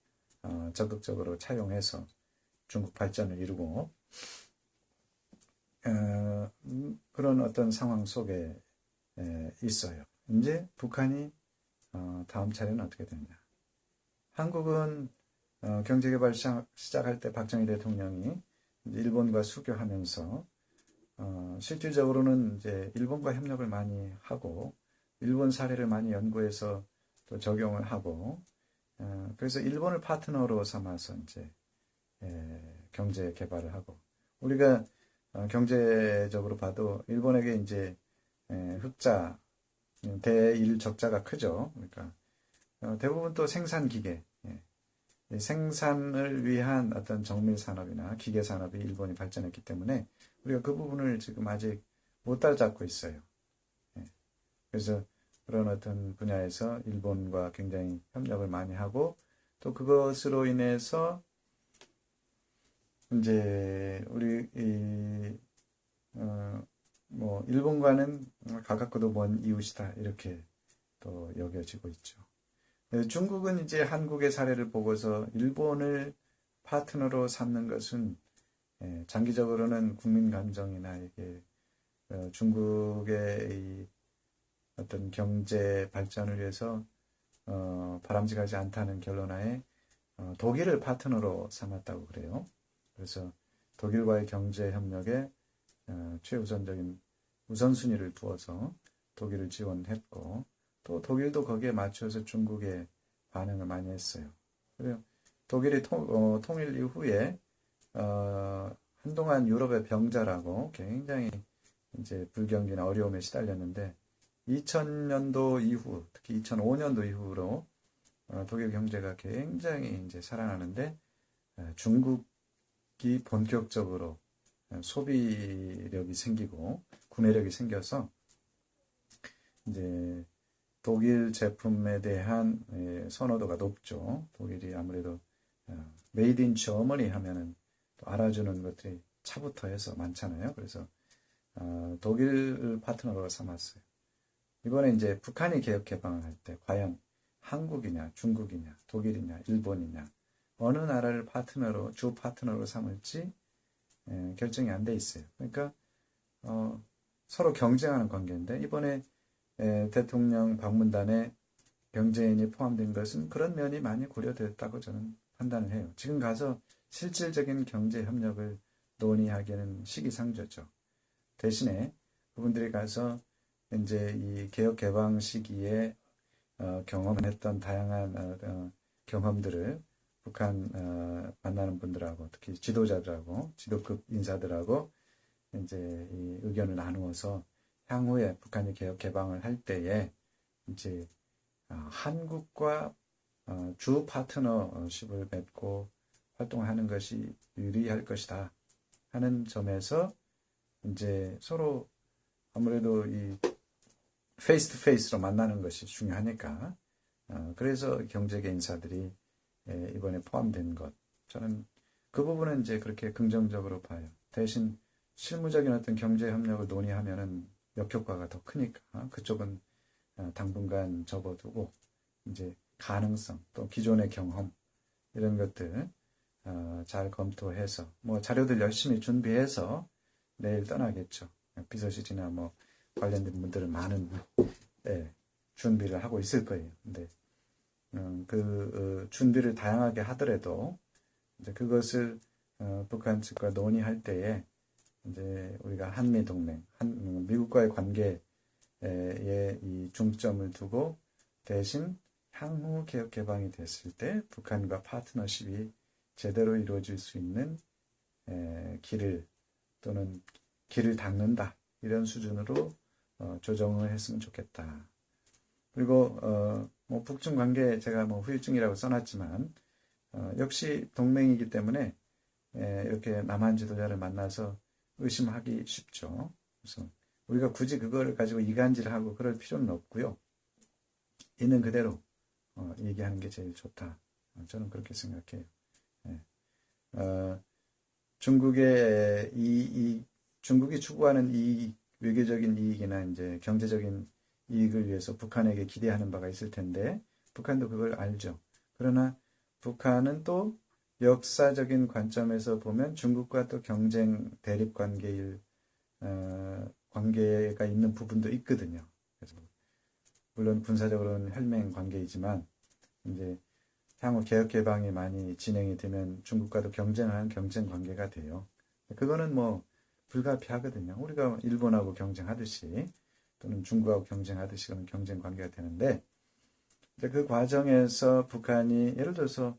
적극적으로 차용해서 중국 발전을 이루고 그런 어떤 상황 속에 있어요. 이제 북한이 다음 차례는 어떻게 되느냐. 한국은 경제개발 시작할 때 박정희 대통령이 일본과 수교하면서 실질적으로는 이제 일본과 협력을 많이 하고 일본 사례를 많이 연구해서 또 적용을 하고 그래서 일본을 파트너로 삼아서 이제 경제 개발을 하고 우리가 경제적으로 봐도 일본에게 이제 흑자 대일 적자가 크죠. 그러니까 대부분 또 생산 기계 생산을 위한 어떤 정밀 산업이나 기계 산업이 일본이 발전했기 때문에 우리가 그 부분을 지금 아직 못 따라잡고 있어요. 그래서 그런 어떤 분야에서 일본과 굉장히 협력을 많이 하고 또 그것으로 인해서 이제 우리 뭐 일본과는 가깝고도 먼 이웃이다 이렇게 또 여겨지고 있죠. 중국은 이제 한국의 사례를 보고서 일본을 파트너로 삼는 것은 장기적으로는 국민 감정이나 이게 중국의 이 어떤 경제 발전을 위해서 바람직하지 않다는 결론하에 독일을 파트너로 삼았다고 그래요. 그래서 독일과의 경제 협력에 최우선적인 우선순위를 두어서 독일을 지원했고 또 독일도 거기에 맞춰서 중국에 반응을 많이 했어요. 그리고 독일이 통일 이후에 한동안 유럽의 병자라고 굉장히 이제 불경기나 어려움에 시달렸는데 2000년도 이후, 특히 2005년도 이후로 독일 경제가 굉장히 이제 살아나는데 중국이 본격적으로 소비력이 생기고 구매력이 생겨서 이제 독일 제품에 대한 선호도가 높죠. 독일이 아무래도 메이드 인 저머니 하면은 또 알아주는 것들이 차부터 해서 많잖아요. 그래서 독일 파트너로 삼았어요. 이번에 이제 북한이 개혁 개방을 할 때 과연 한국이냐, 중국이냐, 독일이냐, 일본이냐 어느 나라를 주 파트너로 삼을지 결정이 안 돼 있어요. 그러니까 서로 경쟁하는 관계인데 이번에 대통령 방문단에 경제인이 포함된 것은 그런 면이 많이 고려됐다고 저는 판단을 해요. 지금 가서 실질적인 경제 협력을 논의하기에는 시기상조죠. 대신에 그분들이 가서 이제 이 개혁 개방 시기에 경험했던 다양한 경험들을 북한 만나는 분들하고 특히 지도자들하고 지도급 인사들하고 이제 이 의견을 나누어서 향후에 북한이 개혁 개방을 할 때에 이제 한국과 주 파트너십을 맺고 활동하는 것이 유리할 것이다 하는 점에서 이제 서로 아무래도 이 페이스 투 페이스로 만나는 것이 중요하니까. 그래서 경제계 인사들이 이번에 포함된 것. 저는 그 부분은 이제 그렇게 긍정적으로 봐요. 대신 실무적인 어떤 경제 협력을 논의하면은 역효과가 더 크니까 그쪽은 당분간 접어두고 이제 가능성 또 기존의 경험 이런 것들 잘 검토해서 뭐 자료들 열심히 준비해서 내일 떠나겠죠. 비서실이나 뭐 관련된 분들은 많은 준비를 하고 있을 거예요. 근데 준비를 다양하게 하더라도 이제 그것을 북한 측과 논의할 때에 이제 우리가 한미 동맹, 미국과의 관계에 이 중점을 두고 대신 향후 개혁 개방이 됐을 때 북한과 파트너십이 제대로 이루어질 수 있는 길을 또는 길을 닦는다 이런 수준으로 조정을 했으면 좋겠다. 그리고 뭐 북중 관계 제가 뭐 후유증이라고 써놨지만 역시 동맹이기 때문에 이렇게 남한 지도자를 만나서 의심하기 쉽죠. 그래서 우리가 굳이 그걸 가지고 이간질하고 그럴 필요는 없고요. 있는 그대로 얘기하는 게 제일 좋다. 저는 그렇게 생각해요. 중국의 중국이 추구하는 외교적인 이익이나 이제 경제적인 이익을 위해서 북한에게 기대하는 바가 있을 텐데 북한도 그걸 알죠. 그러나 북한은 또 역사적인 관점에서 보면 중국과 또 경쟁 대립 관계가 있는 부분도 있거든요. 그래서 물론 군사적으로는 혈맹 관계이지만 이제 향후 개혁 개방이 많이 진행이 되면 중국과도 경쟁하는 경쟁 관계가 돼요. 그거는 뭐 불가피하거든요. 우리가 일본하고 경쟁하듯이 또는 중국하고 경쟁하듯이 그런 경쟁 관계가 되는데 그 과정에서 북한이 예를 들어서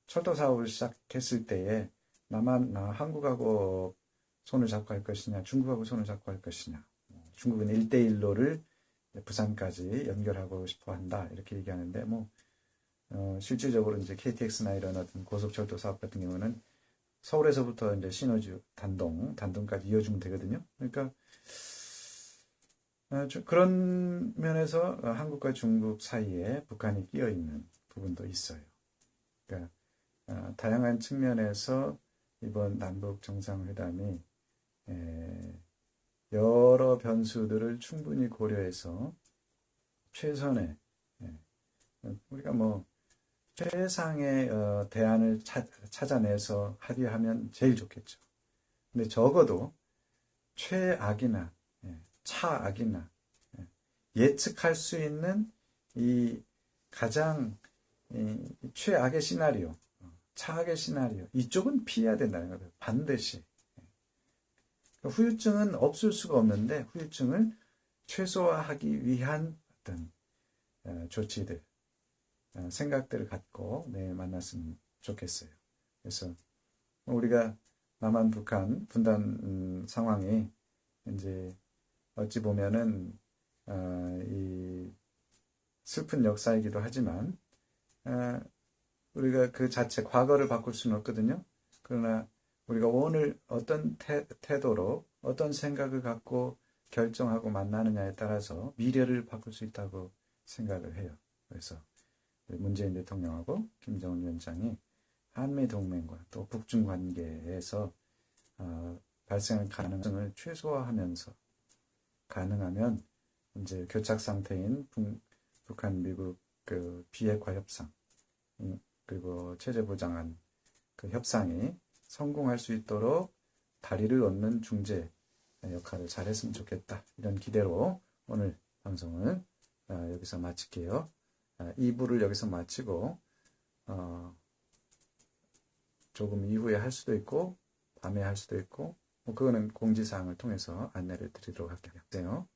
철도 사업을 시작했을 때에 한국하고 손을 잡고 할 것이냐, 중국하고 손을 잡고 할 것이냐. 중국은 1대1로를 부산까지 연결하고 싶어 한다. 이렇게 얘기하는데, 실질적으로 이제 KTX나 이런 어떤 고속철도 사업 같은 경우는 서울에서부터 이제 신호주 단동까지 이어주면 되거든요. 그러니까, 그런 면에서 한국과 중국 사이에 북한이 끼어 있는 부분도 있어요. 그러니까, 다양한 측면에서 이번 남북 정상회담이 여러 변수들을 충분히 고려해서 최선의 우리가 뭐 최상의 대안을 찾아내서 합의하면 제일 좋겠죠. 근데 적어도 최악이나 차악이나 예측할 수 있는 이 가장 최악의 시나리오, 차악의 시나리오 이쪽은 피해야 된다는 거예요. 반드시. 후유증은 없을 수가 없는데 후유증을 최소화하기 위한 어떤 조치들, 생각들을 갖고 내일 만났으면 좋겠어요. 그래서 우리가 남한 북한 분단 상황이 이제 어찌 보면은 이 슬픈 역사이기도 하지만 우리가 그 자체 과거를 바꿀 수는 없거든요. 그러나 우리가 오늘 어떤 태도로 어떤 생각을 갖고 결정하고 만나느냐에 따라서 미래를 바꿀 수 있다고 생각을 해요. 그래서 문재인 대통령하고 김정은 위원장이 한미 동맹과 또 북중 관계에서 발생할 가능성을 최소화하면서 가능하면 이제 교착 상태인 북한 미국 그 비핵화 협상 그리고 체제 보장안 그 협상이 성공할 수 있도록 다리를 얻는 중재 역할을 잘했으면 좋겠다. 이런 기대로 오늘 방송을 여기서 마칠게요. 2부를 여기서 마치고 조금 이후에 할 수도 있고 밤에 할 수도 있고 그거는 공지사항을 통해서 안내를 드리도록 할게요.